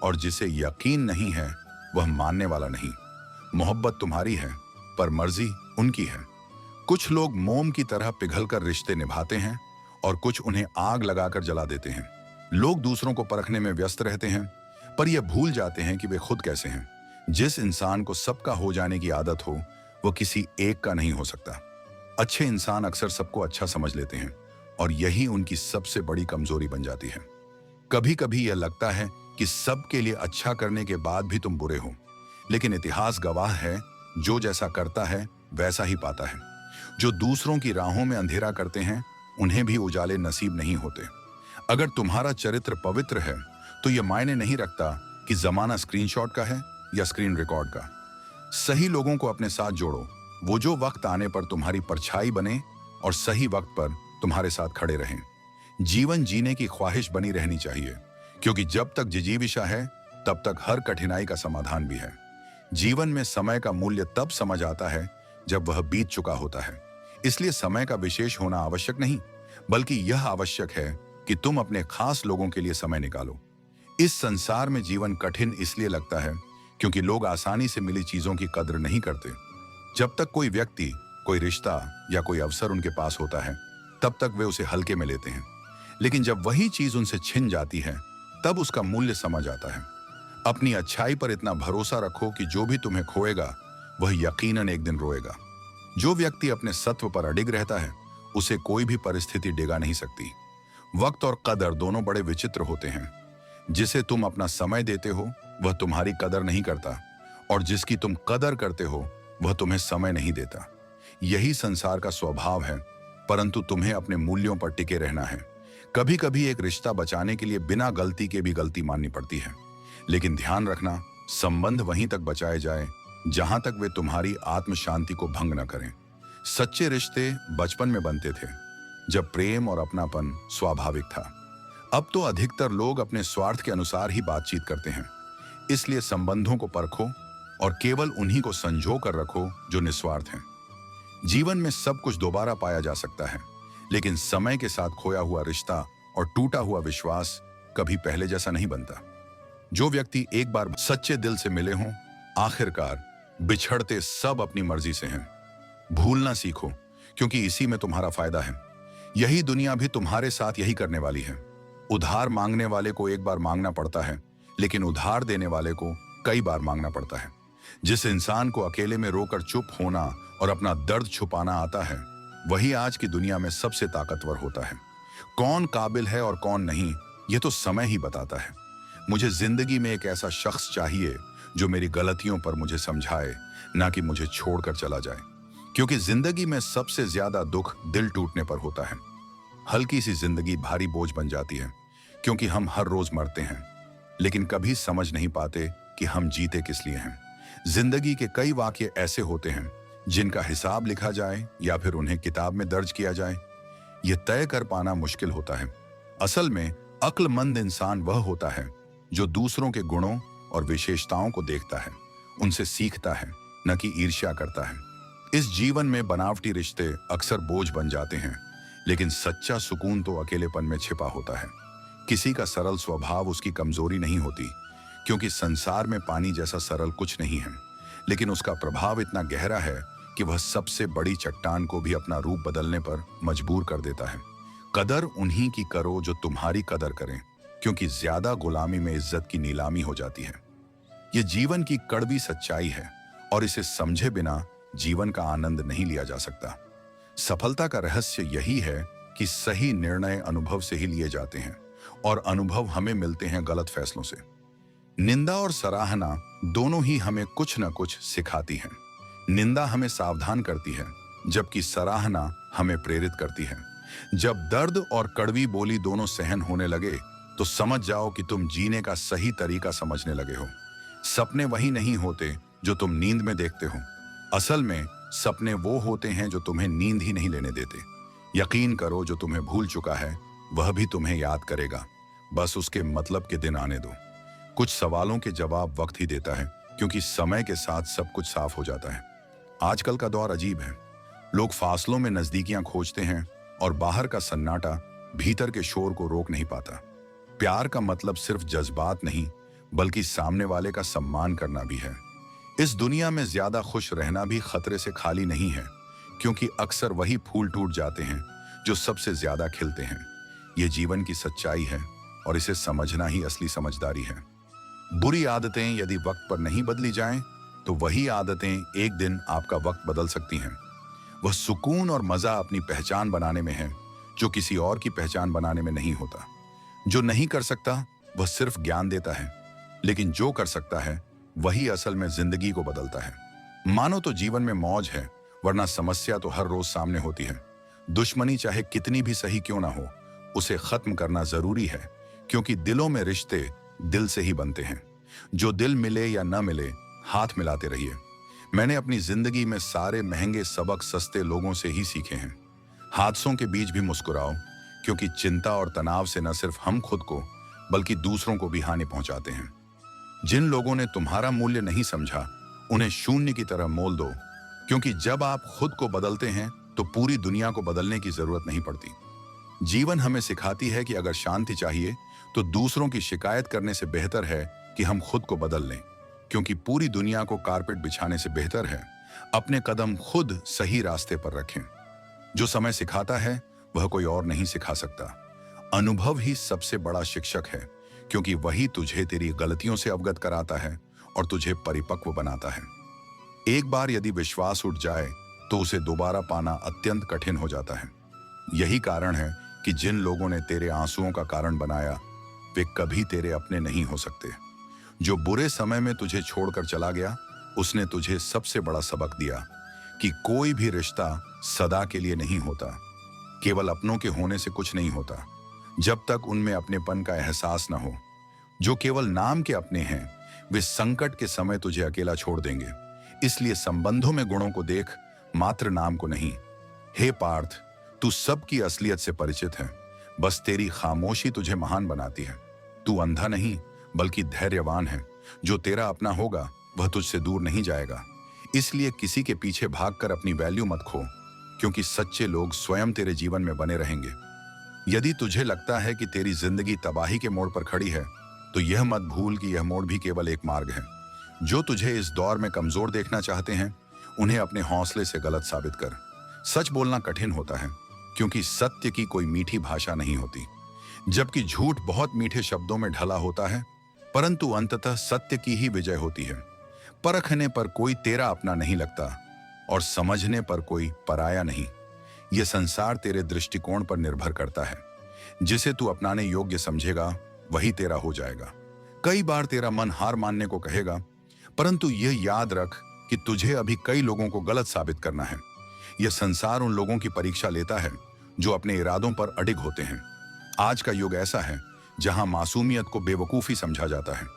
और जिसे यकीन नहीं है वह मानने वाला नहीं। मोहब्बत तुम्हारी है पर मर्जी उनकी है। कुछ लोग मोम की तरह पिघलकर रिश्ते निभाते हैं और कुछ उन्हें आग लगाकर जला देते हैं। लोग दूसरों को परखने में व्यस्त रहते हैं, पर यह भूल जाते हैं कि वे खुद कैसे हैं। जिस इंसान को सबका हो जाने की आदत हो वह किसी एक का नहीं हो सकता। अच्छे इंसान अक्सर सबको अच्छा समझ लेते हैं, और यही उनकी सबसे बड़ी कमजोरी बन जाती है। कभी कभी यह लगता है कि सबके लिए अच्छा करने के बाद भी तुम बुरे हो, लेकिन इतिहास गवाह है जो जैसा करता है वैसा ही पाता है। जो दूसरों की राहों में अंधेरा करते हैं उन्हें भी उजाले नसीब नहीं होते। अगर तुम्हारा चरित्र पवित्र है तो यह मायने नहीं रखता कि जमाना स्क्रीनशॉट का है या स्क्रीन रिकॉर्ड का। सही लोगों को अपने साथ जोड़ो, वो जो वक्त आने पर तुम्हारी परछाई बने और सही वक्त पर तुम्हारे साथ खड़े रहें। जीवन जीने की ख्वाहिश बनी रहनी चाहिए, क्योंकि जब तक जिजीविशा है तब तक हर कठिनाई का समाधान भी है। जीवन में समय का मूल्य तब समझ आता है जब वह बीत चुका होता है। इसलिए समय का विशेष होना आवश्यक नहीं, बल्कि यह आवश्यक है कि तुम अपने खास लोगों के लिए समय निकालो। इस संसार में जीवन कठिन इसलिए लगता है क्योंकि लोग आसानी से मिली चीजों की कद्र नहीं करते। जब तक कोई व्यक्ति, कोई रिश्ता या कोई अवसर उनके पास होता है तब तक वे उसे हल्के में लेते हैं, लेकिन जब वही चीज उनसे छिन जाती है तब उसका मूल्य समझ आता है। अपनी अच्छाई पर इतना भरोसा रखो कि जो भी तुम्हें खोएगा वह यकीनन एक दिन रोएगा। जो व्यक्ति अपने सत्व पर अडिग रहता है उसे कोई भी परिस्थिति डिगा नहीं सकती। वक्त और कदर दोनों बड़े विचित्र होते हैं। जिसे तुम अपना समय देते हो वह तुम्हारी कदर नहीं करता, और जिसकी तुम कदर करते हो वह तुम्हें समय नहीं देता। यही संसार का स्वभाव है, परंतु तुम्हें अपने मूल्यों पर टिके रहना है। कभी कभी एक रिश्ता बचाने के लिए बिना गलती के भी गलती माननी पड़ती है, लेकिन ध्यान रखना संबंध वहीं तक बचाए जाए जहां तक वे तुम्हारी आत्म शांति को भंग न करें। सच्चे रिश्ते बचपन में बनते थे जब प्रेम और अपनापन स्वाभाविक था। अब तो अधिकतर लोग अपने स्वार्थ के अनुसार ही बातचीत करते हैं। इसलिए संबंधों को परखो और केवल उन्हीं को संजो कर रखो जो निस्वार्थ हैं। जीवन में सब कुछ दोबारा पाया जा सकता है, लेकिन समय के साथ खोया हुआ रिश्ता और टूटा हुआ विश्वास कभी पहले जैसा नहीं बनता। जो व्यक्ति एक बार सच्चे दिल से मिले हों, आखिरकार बिछड़ते सब अपनी मर्जी से हैं। भूलना सीखो, क्योंकि इसी में तुम्हारा फायदा है। यही दुनिया भी तुम्हारे साथ यही करने वाली है। उधार मांगने वाले को एक बार मांगना पड़ता है, लेकिन उधार देने वाले को कई बार मांगना पड़ता है। जिस इंसान को अकेले में रोकर चुप होना और अपना दर्द छुपाना आता है, वही आज की दुनिया में सबसे ताकतवर होता है। कौन काबिल है और कौन नहीं, ये तो समय ही बताता है। मुझे जिंदगी में एक ऐसा शख्स चाहिए जो मेरी गलतियों पर मुझे समझाए, ना कि मुझे छोड़कर चला जाए। क्योंकि जिंदगी में सबसे ज्यादा दुख दिल टूटने पर होता है। हल्की सी जिंदगी भारी बोझ बन जाती है, क्योंकि हम हर रोज मरते हैं, लेकिन कभी समझ नहीं पाते कि हम जीते किस लिए हैं। जिंदगी के कई वाक्य ऐसे होते हैं जिनका हिसाब लिखा जाए या फिर उन्हें किताब में दर्ज किया जाए, यह तय कर पाना मुश्किल होता है। असल में अक्लमंद इंसान वह होता है जो दूसरों के गुणों और विशेषताओं को देखता है, उनसे सीखता है, न कि ईर्ष्या करता है। इस जीवन में बनावटी रिश्ते अक्सर बोझ बन जाते हैं, लेकिन सच्चा सुकून तो अकेलेपन में छिपा होता है। किसी का सरल स्वभाव उसकी कमजोरी नहीं होती, क्योंकि संसार में पानी जैसा सरल कुछ नहीं है, लेकिन उसका प्रभाव इतना गहरा है कि वह सबसे बड़ी चट्टान को भी अपना रूप बदलने पर मजबूर कर देता है। कदर उन्हीं की करो जो तुम्हारी कदर करें, क्योंकि ज्यादा गुलामी में इज्जत की नीलामी हो जाती है। यह जीवन की कड़वी सच्चाई है, और इसे समझे बिना जीवन का आनंद नहीं लिया जा सकता। सफलता का रहस्य यही है कि सही निर्णय अनुभव से ही लिए जाते हैं, और अनुभव हमें मिलते हैं गलत फैसलों से। निंदा और सराहना दोनों ही हमें कुछ न कुछ सिखाती हैं। निंदा हमें सावधान करती है, जबकि सराहना हमें प्रेरित करती है। जब दर्द और कड़वी बोली दोनों सहन होने लगे, तो समझ जाओ कि तुम जीने का सही तरीका समझने लगे हो। सपने वही नहीं होते जो तुम नींद में देखते हो। असल में सपने वो होते हैं जो तुम्हें नींद ही नहीं लेने देते। यकीन करो, जो तुम्हें भूल चुका है वह भी तुम्हें याद करेगा, बस उसके मतलब के दिन आने दो। कुछ सवालों के जवाब वक्त ही देता है, क्योंकि समय के साथ सब कुछ साफ हो जाता है। आजकल का दौर अजीब है। लोग फासलों में नजदीकियां खोजते हैं, और बाहर का सन्नाटा भीतर के शोर को रोक नहीं पाता। प्यार का मतलब सिर्फ जज्बात नहीं, बल्कि सामने वाले का सम्मान करना भी है। इस दुनिया में ज्यादा खुश रहना भी खतरे से खाली नहीं है, क्योंकि अक्सर वही फूल टूट जाते हैं जो सबसे ज्यादा खिलते हैं। यह जीवन की सच्चाई है, और इसे समझना ही असली समझदारी है। बुरी आदतें यदि वक्त पर नहीं बदली जाएं, तो वही आदतें एक दिन आपका वक्त बदल सकती हैं। वह सुकून और मजा अपनी पहचान बनाने में है, जो किसी और की पहचान बनाने में नहीं होता। जो नहीं कर सकता वह सिर्फ ज्ञान देता है, लेकिन जो कर सकता है वही असल में जिंदगी को बदलता है। मानो तो जीवन में मौज है, वरना समस्या तो हर रोज सामने होती है। दुश्मनी चाहे कितनी भी सही क्यों ना हो, उसे खत्म करना जरूरी है, क्योंकि दिलों में रिश्ते दिल से ही बनते हैं। जो दिल मिले या न मिले, हाथ मिलाते रहिए। मैंने अपनी जिंदगी में सारे महंगे सबक सस्ते लोगों से ही सीखे हैं। हादसों के बीच भी मुस्कुराओ, क्योंकि चिंता और तनाव से न सिर्फ हम खुद को बल्कि दूसरों को भी हानि पहुंचाते हैं। जिन लोगों ने तुम्हारा मूल्य नहीं समझा, उन्हें शून्य की तरह मोल दो, क्योंकि जब आप खुद को बदलते हैं तो पूरी दुनिया को बदलने की जरूरत नहीं पड़ती। जीवन हमें सिखाती है कि अगर शांति चाहिए तो दूसरों की शिकायत करने से बेहतर है कि हम खुद को बदल लें, क्योंकि पूरी दुनिया को कारपेट बिछाने से बेहतर है अपने कदम खुद सही रास्ते पर रखें। जो समय सिखाता है वह कोई और नहीं सिखा सकता। अनुभव ही सबसे बड़ा शिक्षक है, क्योंकि वही तुझे तेरी गलतियों से अवगत कराता है और तुझे परिपक्व बनाता है। एक बार यदि विश्वास उठ जाए तो उसे दोबारा पाना अत्यंत कठिन हो जाता है। यही कारण है कि जिन लोगों ने तेरे आंसुओं का कारण बनाया, वे कभी तेरे अपने नहीं हो सकते। जो बुरे समय में तुझे छोड़कर चला गया, उसने तुझे सबसे बड़ा सबक दिया कि कोई भी रिश्ता सदा के लिए नहीं होता। केवल अपनों के होने से कुछ नहीं होता, जब तक उनमें अपनेपन का एहसास न हो। जो केवल नाम के अपने हैं, वे संकट के समय तुझे अकेला छोड़ देंगे। इसलिए संबंधों में गुणों को देख, मात्र नाम को नहीं। हे पार्थ, तू सबकी असलियत से परिचित है, बस तेरी खामोशी तुझे महान बनाती है। तू अंधा नहीं बल्कि धैर्यवान है। जो तेरा अपना होगा वह तुझसे दूर नहीं जाएगा। इसलिए किसी के पीछे भागकर अपनी वैल्यू मत खो, क्योंकि सच्चे लोग स्वयं तेरे जीवन में बने रहेंगे। यदि तुझे लगता है कि तेरी जिंदगी तबाही के मोड़ पर खड़ी है, तो यह मत भूल कि यह मोड़ भी केवल एक मार्ग है। जो तुझे इस दौर में कमजोर देखना चाहते हैं, उन्हें अपने हौसले से गलत साबित कर। सच बोलना कठिन होता है, क्योंकि सत्य की कोई मीठी भाषा नहीं होती, जबकि झूठ बहुत मीठे शब्दों में ढला होता है, परंतु अंततः सत्य की ही विजय होती है। परखने पर कोई तेरा अपना नहीं लगता, और समझने पर कोई पराया नहीं। यह संसार तेरे दृष्टिकोण पर निर्भर करता है। जिसे तू अपनाने योग्य समझेगा, वही तेरा हो जाएगा। कई बार तेरा मन हार मानने को कहेगा, परंतु यह याद रख कि तुझे अभी कई लोगों को गलत साबित करना है। यह संसार उन लोगों की परीक्षा लेता है जो अपने इरादों पर अडिग होते हैं। आज का युग ऐसा है जहां मासूमियत को बेवकूफी समझा जाता है।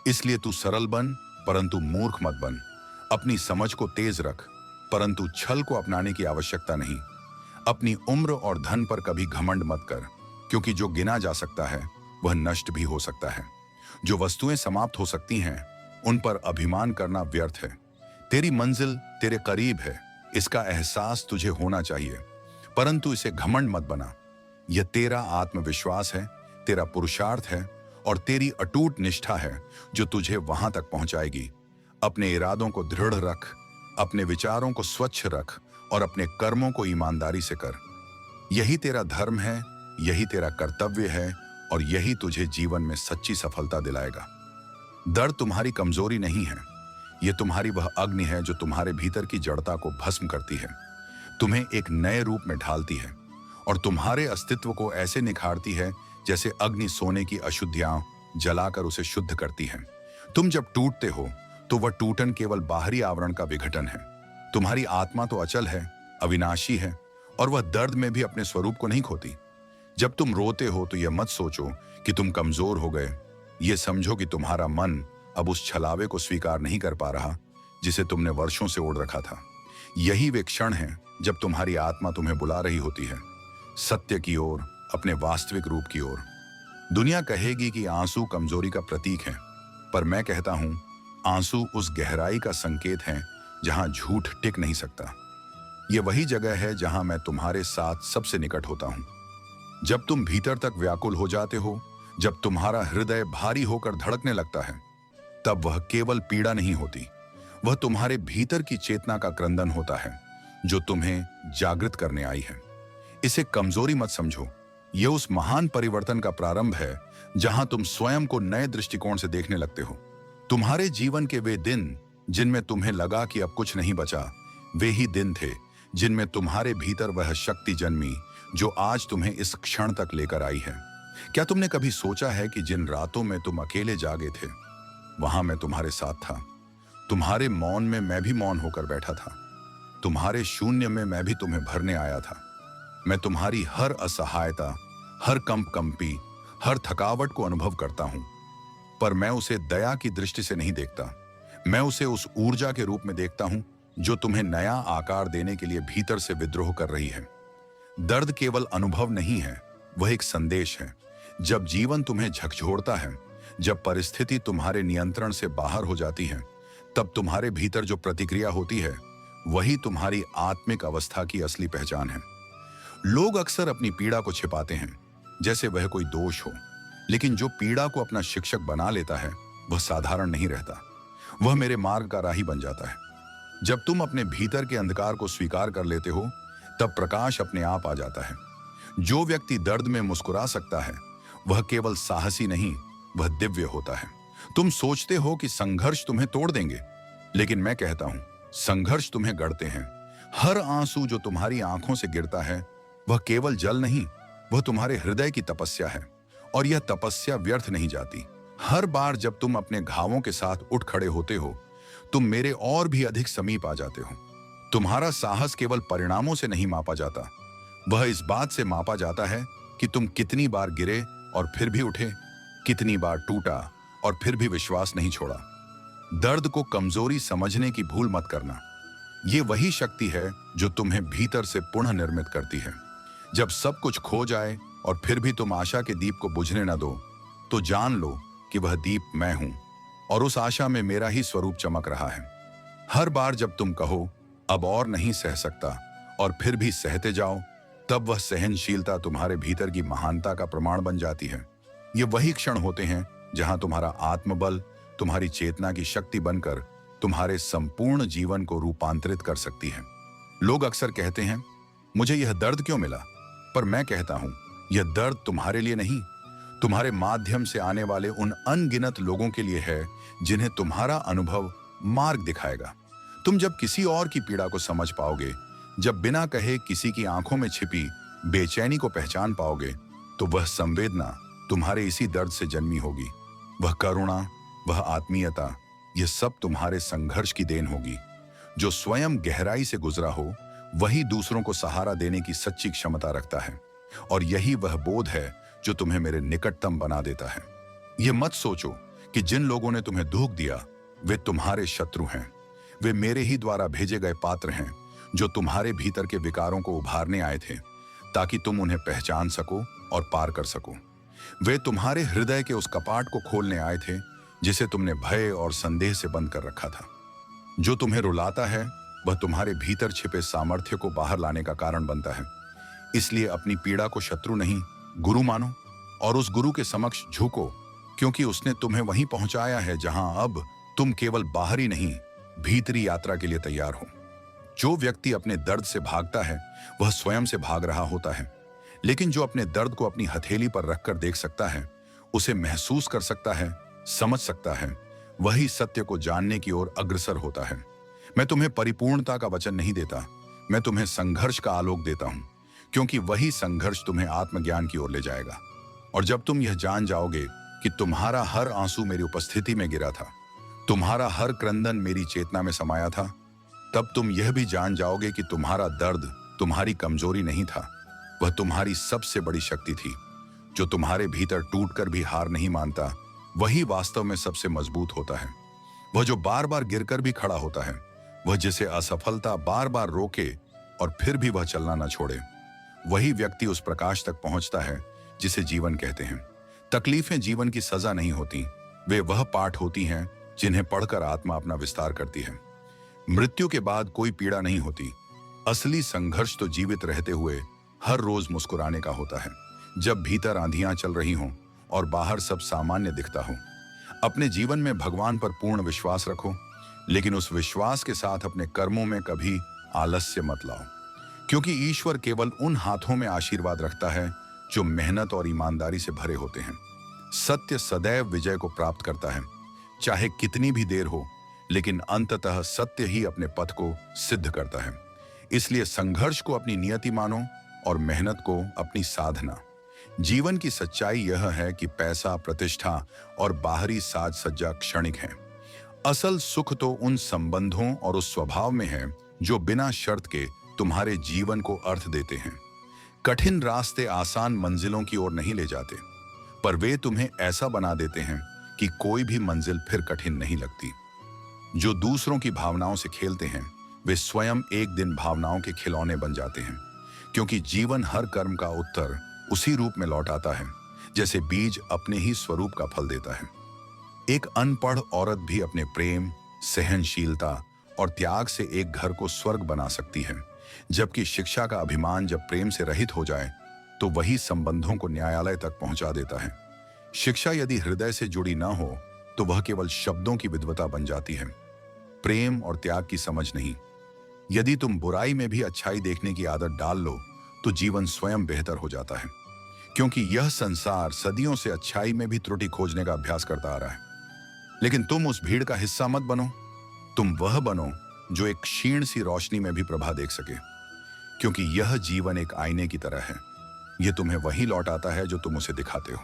इसलिए तू सरल बन, परंतु मूर्ख मत बन। अपनी समझ को तेज रख, परंतु छल को अपनाने की आवश्यकता नहीं। अपनी उम्र और धन पर कभी घमंड मत कर, क्योंकि जो गिना जा सकता है वह नष्ट भी हो सकता है। जो वस्तुएं समाप्त हो सकती हैं, उन पर अभिमान करना व्यर्थ है। तेरी मंजिल तेरे करीब है, इसका एहसास तुझे होना चाहिए, परंतु इसे घमंड मत बना। यह तेरा आत्मविश्वास है, तेरा पुरुषार्थ है और तेरी अटूट निष्ठा है जो तुझे वहां तक पहुंचाएगी। अपने इरादों को दृढ़ रख, अपने विचारों को स्वच्छ रख और अपने कर्मों को ईमानदारी से कर। यही तेरा धर्म है, यही तेरा कर्तव्य है और यही तुझे जीवन में सच्ची सफलता दिलाएगा। दर्द तुम्हारी कमजोरी नहीं है, यह तुम्हारी वह अग्नि है जो तुम्हारे भीतर की जड़ता को भस्म करती है, तुम्हें एक नए रूप में ढालती है और तुम्हारे अस्तित्व को ऐसे निखारती है जैसे अग्नि सोने की अशुद्धियां जलाकर उसे शुद्ध करती है। तुम जब टूटते हो तो वह टूटन केवल बाहरी आवरण का विघटन है। तुम्हारी आत्मा तो अचल है, अविनाशी है और वह दर्द में भी अपने स्वरूप को नहीं खोती। जब तुम रोते हो तो यह मत सोचो कि तुम कमजोर हो गए, यह समझो कि तुम्हारा मन अब उस छलावे को स्वीकार नहीं कर पा रहा जिसे तुमने वर्षों से ओढ़ रखा था। यही वे क्षण हैं जब तुम्हारी आत्मा तुम्हें बुला रही होती है, सत्य की ओर, अपने वास्तविक रूप की ओर। दुनिया कहेगी कि आंसू कमजोरी का प्रतीक है, पर मैं कहता हूं आंसू उस गहराई का संकेत है जहां झूठ टिक नहीं सकता। यह वही जगह है जहां मैं तुम्हारे साथ सबसे निकट होता हूं। जब तुम भीतर तक व्याकुल हो जाते हो, जब तुम्हारा हृदय भारी होकर धड़कने लगता है, तब वह केवल पीड़ा नहीं होती, वह तुम्हारे भीतर की चेतना का क्रंदन होता है जो तुम्हें जागृत करने आई है। इसे कमजोरी मत समझो, यह उस महान परिवर्तन का प्रारंभ है जहां तुम स्वयं को नए दृष्टिकोण से देखने लगते हो। तुम्हारे जीवन के वे दिन जिनमें तुम्हें लगा कि अब कुछ नहीं बचा, वे ही दिन थे जिनमें तुम्हारे भीतर वह शक्ति जन्मी जो आज तुम्हें इस क्षण तक लेकर आई है। क्या तुमने कभी सोचा है कि जिन रातों में तुम अकेले जागे थे, वहां मैं तुम्हारे साथ था। तुम्हारे मौन में मैं भी मौन होकर बैठा था, तुम्हारे शून्य में मैं भी तुम्हें भरने आया था। मैं तुम्हारी हर असहायता, हर कंपी, हर थकावट को अनुभव करता हूं, पर मैं उसे दया की दृष्टि से नहीं देखता। मैं उसे उस ऊर्जा के रूप में देखता हूं जो तुम्हें नया आकार देने के लिए भीतर से विद्रोह कर रही है। दर्द केवल अनुभव नहीं है, वह एक संदेश है। जब जीवन तुम्हें झकझोरता है, जब परिस्थिति तुम्हारे नियंत्रण से बाहर हो जाती है, तब तुम्हारे भीतर जो प्रतिक्रिया होती है वही तुम्हारी आत्मिक अवस्था की असली पहचान है। लोग अक्सर अपनी पीड़ा को छिपाते हैं जैसे वह कोई दोष हो, लेकिन जो पीड़ा को अपना शिक्षक बना लेता है वह साधारण नहीं रहता, वह मेरे मार्ग का राही बन जाता है। जब तुम अपने भीतर के अंधकार को स्वीकार कर लेते हो, तब प्रकाश अपने आप आ जाता है। जो व्यक्ति दर्द में मुस्कुरा सकता है वह केवल साहसी नहीं, वह दिव्य होता है। तुम सोचते हो कि संघर्ष तुम्हें तोड़ देंगे, लेकिन मैं कहता हूं संघर्ष तुम्हें गढ़ते हैं। हर आंसू जो तुम्हारी आंखों से गिरता है वह केवल जल नहीं, वह तुम्हारे हृदय की तपस्या है और यह तपस्या व्यर्थ नहीं जाती। हर बार जब तुम अपने घावों के साथ उठ खड़े होते हो, तुम मेरे और भी अधिक समीप आ जाते हो। तुम्हारा साहस केवल परिणामों से नहीं मापा जाता, वह इस बात से मापा जाता है कि तुम कितनी बार गिरे और फिर भी उठे, कितनी बार टूटा और फिर भी विश्वास नहीं छोड़ा। दर्द को कमजोरी समझने की भूल मत करना, ये वही शक्ति है जो तुम्हें भीतर से पुनः निर्मित करती है। जब सब कुछ खो जाए और फिर भी तुम आशा के दीप को बुझने न दो, तो जान लो कि वह दीप मैं हूं और उस आशा में मेरा ही स्वरूप चमक रहा है। हर बार जब तुम कहो अब और नहीं सह सकता और फिर भी सहते जाओ, तब वह सहनशीलता तुम्हारे भीतर की महानता का प्रमाण बन जाती है। ये वही क्षण होते हैं जहां तुम्हारा आत्मबल तुम्हारी चेतना की शक्ति बनकर तुम्हारे संपूर्ण जीवन को रूपांतरित कर सकती है। लोग अक्सर कहते हैं मुझे यह दर्द क्यों मिला, पर मैं कहता हूं यह दर्द तुम्हारे लिए नहीं, तुम्हारे माध्यम से आने वाले उन अनगिनत लोगों के लिए है जिन्हें तुम्हारा अनुभव मार्ग दिखाएगा। तुम जब किसी और की पीड़ा को समझ पाओगे, जब बिना कहे किसी की आंखों में छिपी बेचैनी को पहचान पाओगे, तो वह संवेदना तुम्हारे इसी दर्द से जन्मी होगी। वह करुणा, वह आत्मीयता, यह सब तुम्हारे संघर्ष की देन होगी। जो स्वयं गहराई से गुजरा हो वही दूसरों को सहारा देने की सच्ची क्षमता रखता है, और यही वह बोध है जो तुम्हें मेरे निकटतम बना देता है। यह मत सोचो कि जिन लोगों ने तुम्हें दुख दिया वे तुम्हारे शत्रु हैं। वे मेरे ही द्वारा भेजे गए पात्र हैं जो तुम्हारे भीतर के विकारों को उभारने आए थे, ताकि तुम उन्हें पहचान सको और पार कर सको। वे तुम्हारे हृदय के उस कपाट को खोलने आए थे जिसे तुमने भय और संदेह से बंद कर रखा था। जो तुम्हें रुलाता है वह तुम्हारे भीतर छिपे सामर्थ्य को बाहर लाने का कारण बनता है। इसलिए अपनी पीड़ा को शत्रु नहीं, गुरु मानो और उस गुरु के समक्ष झुको, क्योंकि उसने तुम्हें वहीं पहुंचाया है जहां अब तुम केवल बाहरी नहीं, भीतरी यात्रा के लिए तैयार हो। जो व्यक्ति अपने दर्द से भागता है वह स्वयं से भाग रहा होता है, लेकिन जो अपने दर्द को अपनी हथेली पर रखकर देख सकता है, उसे महसूस कर सकता है, समझ सकता है, वही सत्य को जानने की ओर अग्रसर होता है। मैं तुम्हें परिपूर्णता का वचन नहीं देता, मैं तुम्हें संघर्ष का आलोक देता हूं, क्योंकि वही संघर्ष तुम्हें आत्मज्ञान की ओर ले जाएगा। और जब तुम यह जान जाओगे कि तुम्हारा हर आंसू मेरी उपस्थिति में गिरा था, तुम्हारा हर क्रंदन मेरी चेतना में समाया था, तब तुम यह भी जान जाओगे कि तुम्हारा दर्द तुम्हारी कमजोरी नहीं था, वह तुम्हारी सबसे बड़ी शक्ति थी। जो तुम्हारे भीतर टूटकर भी हार नहीं मानता वही वास्तव में सबसे मजबूत होता है। वह जो बार बार गिरकर भी खड़ा होता है, वह जिसे असफलता बार बार रोके और फिर भी वह चलना न छोड़े, वही व्यक्ति उस प्रकाश तक पहुंचता है जिसे जीवन कहते हैं। तकलीफें जीवन की सजा नहीं होती, वे वह पाठ होती हैं जिन्हें पढ़कर आत्मा अपना विस्तार करती है। मृत्यु के बाद कोई पीड़ा नहीं होती। असली संघर्ष तो जीवित रहते हुए हर रोज मुस्कुराने का होता है, जब भीतर आंधियां चल रही हों और बाहर सब सामान्य दिखता हो। अपने जीवन में भगवान पर पूर्ण विश्वास रखो, लेकिन उस विश्वास के साथ अपने कर्मों में कभी आलस्य मत लाओ, क्योंकि ईश्वर केवल उन हाथों में आशीर्वाद रखता है जो मेहनत और ईमानदारी से भरे होते हैं। सत्य सदैव विजय को प्राप्त करता है, चाहे कितनी भी देर हो, लेकिन अंततः सत्य ही अपने पथ को सिद्ध करता है। इसलिए संघर्ष को अपनी नियति मानो और मेहनत को अपनी साधना। जीवन की सच्चाई यह है कि पैसा, प्रतिष्ठा और बाहरी साज सज्जा क्षणिक है। असल सुख तो उन संबंधों और उस स्वभाव में है जो बिना शर्त के तुम्हारे जीवन को अर्थ देते हैं। कठिन रास्ते आसान मंजिलों की ओर नहीं ले जाते, पर वे तुम्हें ऐसा बना देते हैं कि कोई भी मंजिल फिर कठिन नहीं लगती। जो दूसरों की भावनाओं से खेलते हैं वे स्वयं एक दिन भावनाओं के खिलौने बन जाते हैं, क्योंकि जीवन हर कर्म का उत्तर उसी रूप में लौट आता है जैसे बीज अपने ही स्वरूप का फल देता है। एक अनपढ़ औरत भी अपने प्रेम, सहनशीलता और त्याग से एक घर को स्वर्ग बना सकती है, जबकि शिक्षा का अभिमान जब प्रेम से रहित हो जाए तो वही संबंधों को न्यायालय तक पहुंचा देता है। शिक्षा यदि हृदय से जुड़ी ना हो तो वह केवल शब्दों की विद्वता बन जाती है, प्रेम और त्याग की समझ नहीं। यदि तुम बुराई में भी अच्छाई देखने की आदत डाल लो तो जीवन स्वयं बेहतर हो जाता है, क्योंकि यह संसार सदियों से अच्छाई में भी त्रुटि खोजने का अभ्यास करता आ रहा है। लेकिन तुम उस भीड़ का हिस्सा मत बनो, तुम वह बनो जो एक क्षीण सी रोशनी में भी प्रभा देख सके, क्योंकि यह जीवन एक आईने की तरह है। यह तुम्हें वही लौटाता है जो तुम उसे दिखाते हो।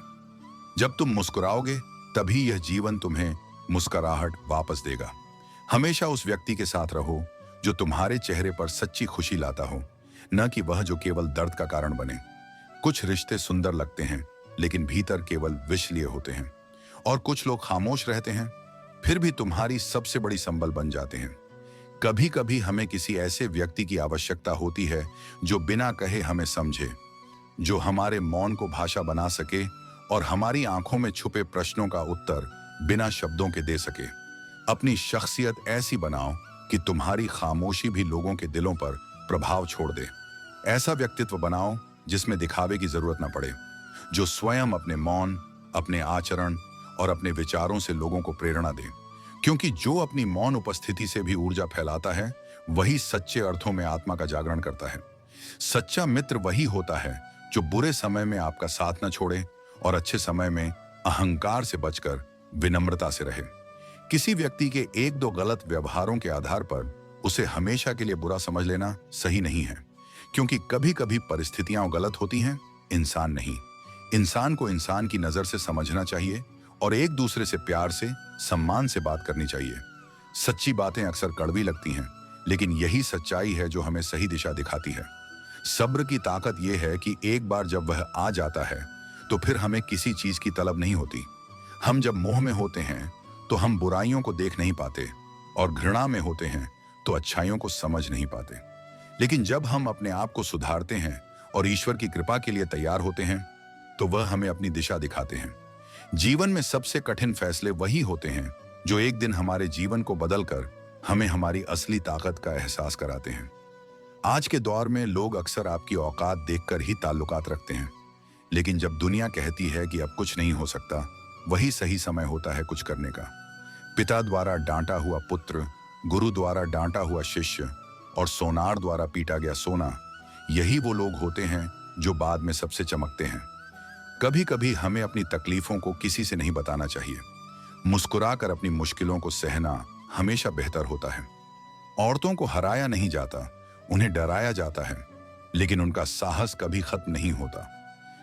जब तुम मुस्कुराओगे तभी यह जीवन तुम्हें मुस्कुराहट वापस देगा। हमेशा उस व्यक्ति के साथ रहो जो तुम्हारे चेहरे पर सच्ची खुशी लाता हो, न कि वह जो केवल दर्द का कारण बने। कुछ रिश्ते सुंदर लगते हैं लेकिन भीतर केवल विष लिए होते हैं, और कुछ लोग खामोश रहते हैं फिर भी तुम्हारी सबसे बड़ी संबल बन जाते हैं। कभी कभी हमें किसी ऐसे व्यक्ति की आवश्यकता होती है जो बिना कहे हमें समझे, जो हमारे मौन को भाषा बना सके और हमारी आंखों में छुपे प्रश्नों का उत्तर बिना शब्दों के दे सके। अपनी शख्सियत ऐसी बनाओ कि तुम्हारी खामोशी भी लोगों के दिलों पर प्रभाव छोड़ दे। ऐसा व्यक्तित्व बनाओ जिसमें दिखावे की जरूरत न पड़े, जो स्वयं अपने मौन, अपने आचरण और अपने विचारों से लोगों को प्रेरणा दे, क्योंकि जो अपनी मौन उपस्थिति से भी ऊर्जा फैलाता है वही सच्चे अर्थों में आत्मा का जागरण करता है। सच्चा मित्र वही होता है जो बुरे समय में आपका साथ न छोड़े और अच्छे समय में अहंकार से बचकर विनम्रता से रहे। किसी व्यक्ति के एक दो गलत व्यवहारों के आधार पर उसे हमेशा के लिए बुरा समझ लेना सही नहीं है, क्योंकि कभी कभी परिस्थितियां गलत होती हैं, इंसान नहीं। इंसान को इंसान की नजर से समझना चाहिए और एक दूसरे से प्यार से, सम्मान से बात करनी चाहिए। सच्ची बातें अक्सर कड़वी लगती हैं, लेकिन यही सच्चाई है जो हमें सही दिशा दिखाती है। सब्र की ताकत यह है कि एक बार जब वह आ जाता है तो फिर हमें किसी चीज की तलब नहीं होती। हम जब मोह में होते हैं तो हम बुराइयों को देख नहीं पाते, और घृणा में होते हैं तो अच्छाइयों को समझ नहीं पाते। लेकिन जब हम अपने आप को सुधारते हैं और ईश्वर की कृपा के लिए तैयार होते हैं तो वह हमें अपनी दिशा दिखाते हैं। जीवन में सबसे कठिन फैसले वही होते हैं जो एक दिन हमारे जीवन को बदलकर हमें हमारी असली ताकत का एहसास कराते हैं। आज के दौर में लोग अक्सर आपकी औकात देखकर ही ताल्लुकात रखते हैं, लेकिन जब दुनिया कहती है कि अब कुछ नहीं हो सकता, वही सही समय होता है कुछ करने का। पिता द्वारा डांटा हुआ पुत्र, गुरु द्वारा डांटा हुआ शिष्य और सोनार द्वारा पीटा गया सोना, यही वो लोग होते हैं जो बाद में सबसे चमकते हैं। कभी कभी हमें अपनी तकलीफों को किसी से नहीं बताना चाहिए। मुस्कुराकर अपनी मुश्किलों को सहना हमेशा बेहतर होता है। औरतों को हराया नहीं जाता, उन्हें डराया जाता है, लेकिन उनका साहस कभी खत्म नहीं होता।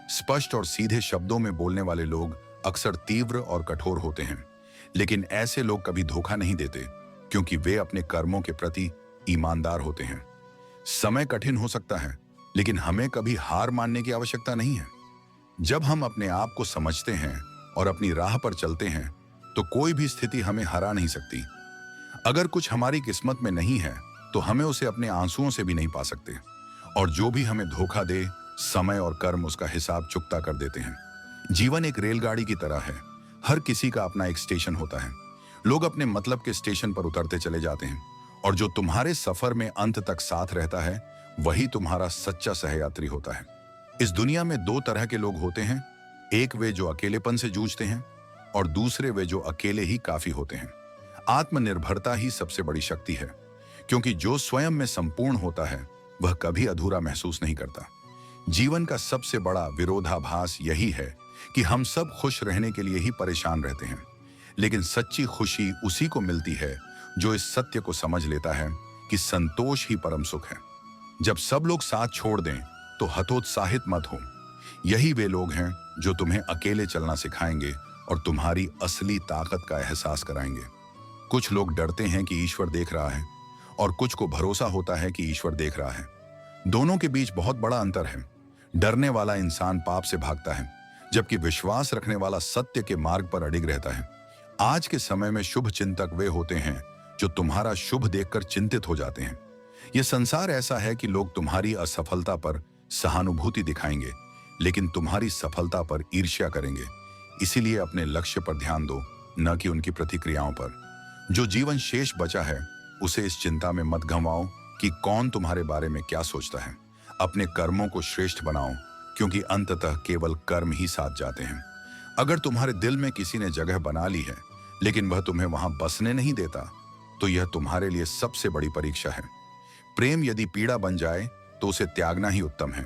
स्पष्ट और सीधे शब्दों में बोलने वाले लोग अक्सर तीव्र और कठोर होते हैं, लेकिन ऐसे लोग कभी धोखा नहीं देते, क्योंकि वे अपने कर्मों के प्रति ईमानदार होते हैं। समय कठिन हो सकता है, लेकिन हमें कभी हार मानने की आवश्यकता नहीं है। जब हम अपने आप को समझते हैं और अपनी राह पर चलते हैं तो कोई भी स्थिति हमें हरा नहीं सकती। अगर कुछ हमारी किस्मत में नहीं है तो हमें उसे अपने आंसुओं से भी नहीं पा सकते, और जो भी हमें धोखा दे, समय और कर्म उसका हिसाब चुकता कर देते हैं। जीवन एक रेलगाड़ी की तरह है, हर किसी का अपना एक स्टेशन होता है। लोग अपने मतलब के स्टेशन पर उतरते चले जाते हैं, और जो तुम्हारे सफर में अंत तक साथ रहता है वही तुम्हारा सच्चा सहयात्री होता है। इस दुनिया में दो तरह के लोग होते हैं, एक वे जो अकेलेपन से जूझते हैं और दूसरे वे जो अकेले ही काफी होते हैं। आत्मनिर्भरता ही सबसे बड़ी शक्ति है, क्योंकि जो स्वयं में संपूर्ण होता है वह कभी अधूरा महसूस नहीं करता। जीवन का सबसे बड़ा विरोधाभास यही है कि हम सब खुश रहने के लिए ही परेशान रहते हैं, लेकिन सच्ची खुशी उसी को मिलती है जो इस सत्य को समझ लेता है कि संतोष ही परम सुख है। जब सब लोग साथ छोड़ दें तो हतोत्साहित मत हो। यही वे लोग हैं जो तुम्हें अकेले चलना सिखाएंगे और तुम्हारी असली ताकत का एहसास कराएंगे। कुछ लोग डरते हैं कि ईश्वर देख रहा है, और कुछ को भरोसा होता है कि ईश्वर देख रहा है। दोनों के बीच बहुत बड़ा अंतर है। डरने वाला इंसान पाप से भागता है, जबकि विश्वास रखने वाला सत्य के मार्ग पर अडिग रहता है। आज के समय में शुभ चिंतक वे होते हैं जो तुम्हारा शुभ देखकर चिंतित हो जाते हैं। यह संसार ऐसा है कि लोग तुम्हारी असफलता पर सहानुभूति दिखाएंगे, लेकिन तुम्हारी सफलता पर ईर्ष्या करेंगे। इसीलिए अपने लक्ष्य पर ध्यान दो, न कि उनकी प्रतिक्रियाओं पर। जो जीवन शेष बचा है उसे इस चिंता में मत गंवाओ कि कौन तुम्हारे बारे में क्या सोचता है। अपने कर्मों को श्रेष्ठ बनाओ, क्योंकि अंततः केवल कर्म ही साथ जाते हैं। अगर तुम्हारे दिल में किसी ने जगह बना ली है लेकिन वह तुम्हें वहां बसने नहीं देता, तो यह तुम्हारे लिए सबसे बड़ी परीक्षा है। प्रेम यदि पीड़ा बन जाए तो उसे त्यागना ही उत्तम है।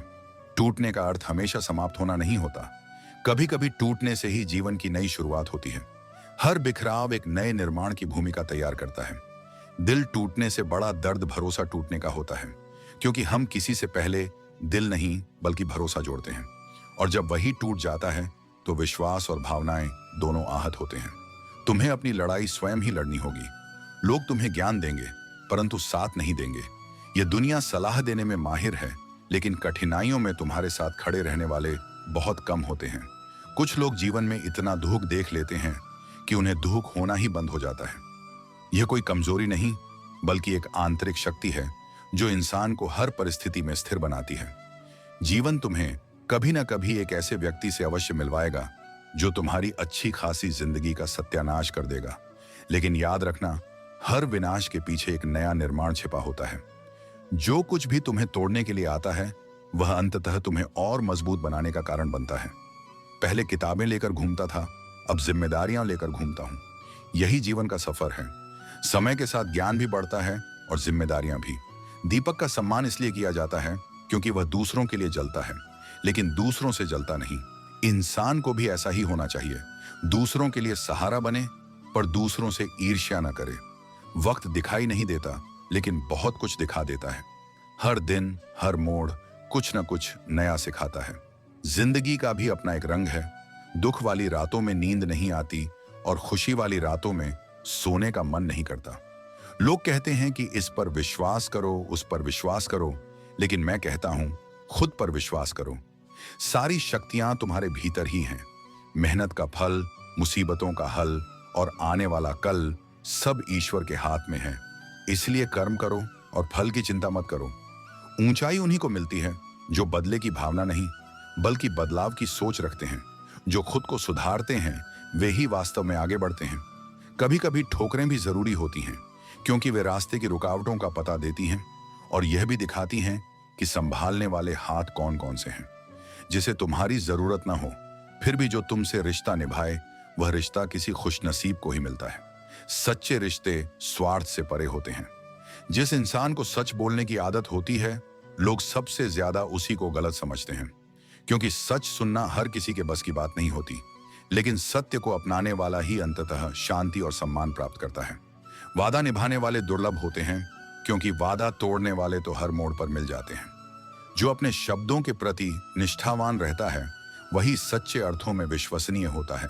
टूटने का अर्थ हमेशा समाप्त होना नहीं होता। कभी कभी टूटने से ही जीवन की नई शुरुआत होती है। हर बिखराव एक नए निर्माण की भूमिका तैयार करता है। दिल टूटने से बड़ा दर्द भरोसा टूटने का होता है, क्योंकि हम किसी से पहले दिल नहीं बल्कि भरोसा जोड़ते हैं, और जब वही टूट जाता है तो विश्वास और भावनाएं दोनों आहत होते हैं। तुम्हें अपनी लड़ाई स्वयं ही लड़नी होगी। लोग तुम्हें ज्ञान देंगे परंतु साथ नहीं देंगे। यह दुनिया सलाह देने में माहिर है, लेकिन कठिनाइयों में तुम्हारे साथ खड़े रहने वाले बहुत कम होते हैं। कुछ लोग जीवन में इतना दुख देख लेते हैं कि उन्हें दुख होना ही बंद हो जाता है। यह कोई कमजोरी नहीं बल्कि एक आंतरिक शक्ति है जो इंसान को हर परिस्थिति में स्थिर बनाती है। जीवन तुम्हें कभी ना कभी एक ऐसे व्यक्ति से अवश्य मिलवाएगा जो तुम्हारी अच्छी खासी जिंदगी का सत्यानाश कर देगा, लेकिन याद रखना, हर विनाश के पीछे एक नया निर्माण छिपा होता है। जो कुछ भी तुम्हें तोड़ने के लिए आता है वह अंततः तुम्हें और मजबूत बनाने का कारण बनता है। पहले किताबें लेकर घूमता था, अब जिम्मेदारियां लेकर घूमता हूं। यही जीवन का सफर है। समय के साथ ज्ञान भी बढ़ता है और जिम्मेदारियां भी। दीपक का सम्मान इसलिए किया जाता है क्योंकि वह दूसरों के लिए जलता है, लेकिन दूसरों से जलता नहीं। इंसान को भी ऐसा ही होना चाहिए। दूसरों के लिए सहारा बने पर दूसरों से ईर्ष्या न करे। वक्त दिखाई नहीं देता, लेकिन बहुत कुछ दिखा देता है। हर दिन, हर मोड़ कुछ न कुछ नया सिखाता है। जिंदगी का भी अपना एक रंग है। दुख वाली रातों में नींद नहीं आती और खुशी वाली रातों में सोने का मन नहीं करता। लोग कहते हैं कि इस पर विश्वास करो, उस पर विश्वास करो, लेकिन मैं कहता हूं खुद पर विश्वास करो। सारी शक्तियां तुम्हारे भीतर ही हैं। मेहनत का फल, मुसीबतों का हल और आने वाला कल सब ईश्वर के हाथ में है। इसलिए कर्म करो और फल की चिंता मत करो। ऊंचाई उन्हीं को मिलती है जो बदले की भावना नहीं बल्कि बदलाव की सोच रखते हैं। जो खुद को सुधारते हैं वे ही वास्तव में आगे बढ़ते हैं। कभी कभी ठोकरें भी जरूरी होती हैं क्योंकि वे रास्ते की रुकावटों का पता देती हैं और यह भी दिखाती हैं कि संभालने वाले हाथ कौन कौन से हैं। जिसे तुम्हारी जरूरत ना हो फिर भी जो तुमसे रिश्ता निभाए वह रिश्ता किसी खुशनसीब को ही मिलता है। सच्चे रिश्ते स्वार्थ से परे होते हैं। जिस इंसान को सच बोलने की आदत होती है लोग सबसे ज्यादा उसी को गलत समझते हैं, क्योंकि सच सुनना हर किसी के बस की बात नहीं होती। लेकिन सत्य को अपनाने वाला ही अंततः शांति और सम्मान प्राप्त करता है। वादा निभाने वाले दुर्लभ होते हैं क्योंकि वादा तोड़ने वाले तो हर मोड़ पर मिल जाते हैं। जो अपने शब्दों के प्रति निष्ठावान रहता है वही सच्चे अर्थों में विश्वसनीय होता है।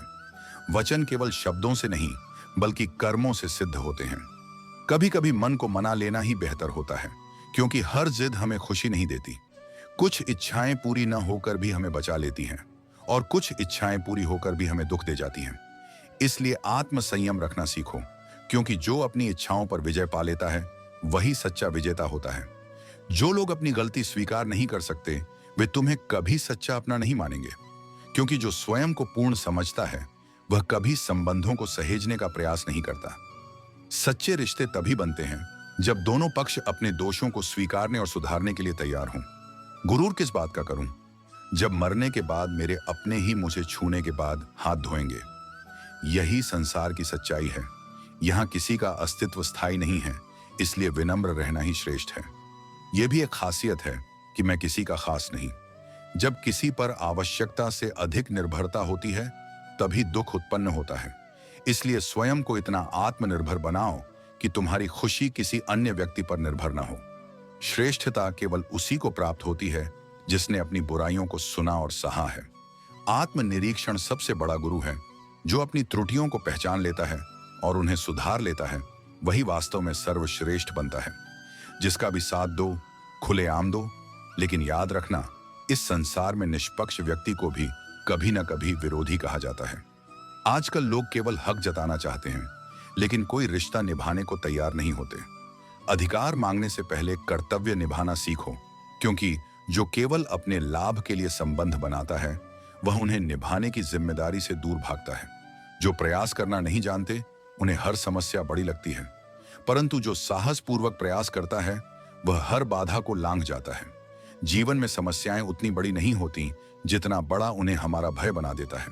वचन केवल शब्दों से नहीं बल्कि कर्मों से सिद्ध होते हैं। कभी कभी मन को मना लेना ही बेहतर होता है, क्योंकि हर जिद हमें खुशी नहीं देती। कुछ इच्छाएं पूरी न होकर भी हमें बचा लेती हैं और कुछ इच्छाएं पूरी होकर भी हमें दुख दे जाती हैं। इसलिए आत्म संयम रखना सीखो, क्योंकि जो अपनी इच्छाओं पर विजय पा लेता है वही सच्चा विजेता होता है। जो लोग अपनी गलती स्वीकार नहीं कर सकते वे तुम्हें कभी सच्चा अपना नहीं मानेंगे, क्योंकि जो स्वयं को पूर्ण समझता है वह कभी संबंधों को सहेजने का प्रयास नहीं करता। सच्चे रिश्ते तभी बनते हैं जब दोनों पक्ष अपने दोषों को स्वीकारने और सुधारने के लिए तैयार हों। गुरूर किस बात का करूं जब मरने के बाद मेरे अपने ही मुझे छूने के बाद हाथ धोएंगे। यही संसार की सच्चाई है। यहां किसी का अस्तित्व स्थायी नहीं है, इसलिए विनम्र रहना ही श्रेष्ठ है। यह भी एक खासियत है कि मैं किसी का खास नहीं। जब किसी पर आवश्यकता से अधिक निर्भरता होती है तभी दुख उत्पन्न होता है। इसलिए स्वयं को इतना आत्मनिर्भर बनाओ कि तुम्हारी खुशी किसी अन्य व्यक्ति पर निर्भर न हो। श्रेष्ठता केवल उसी को प्राप्त होती है जिसने अपनी बुराइयों को सुना और सहा है। आत्मनिरीक्षण सबसे बड़ा गुरु है। जो अपनी त्रुटियों को पहचान लेता है और उन्हें सुधार लेता है वही वास्तव में सर्वश्रेष्ठ बनता है। जिसका भी साथ दो, खुलेआम दो, लेकिन याद रखना इस संसार में निष्पक्ष व्यक्ति को भी कभी न कभी विरोधी कहा जाता है। आजकल लोग केवल हक जताना चाहते हैं लेकिन कोई रिश्ता निभाने को तैयार नहीं होते। अधिकार मांगने से पहले कर्तव्य निभाना सीखो, क्योंकि जो केवल अपने लाभ के लिए संबंध बनाता है वह उन्हें निभाने की जिम्मेदारी से दूर भागता है। जो प्रयास करना नहीं जानते उन्हें हर समस्या बड़ी लगती है, परंतु जो साहसपूर्वक प्रयास करता है वह हर बाधा को लांघ जाता है। जीवन में समस्याएं उतनी बड़ी नहीं होती जितना बड़ा उन्हें हमारा भय बना देता है।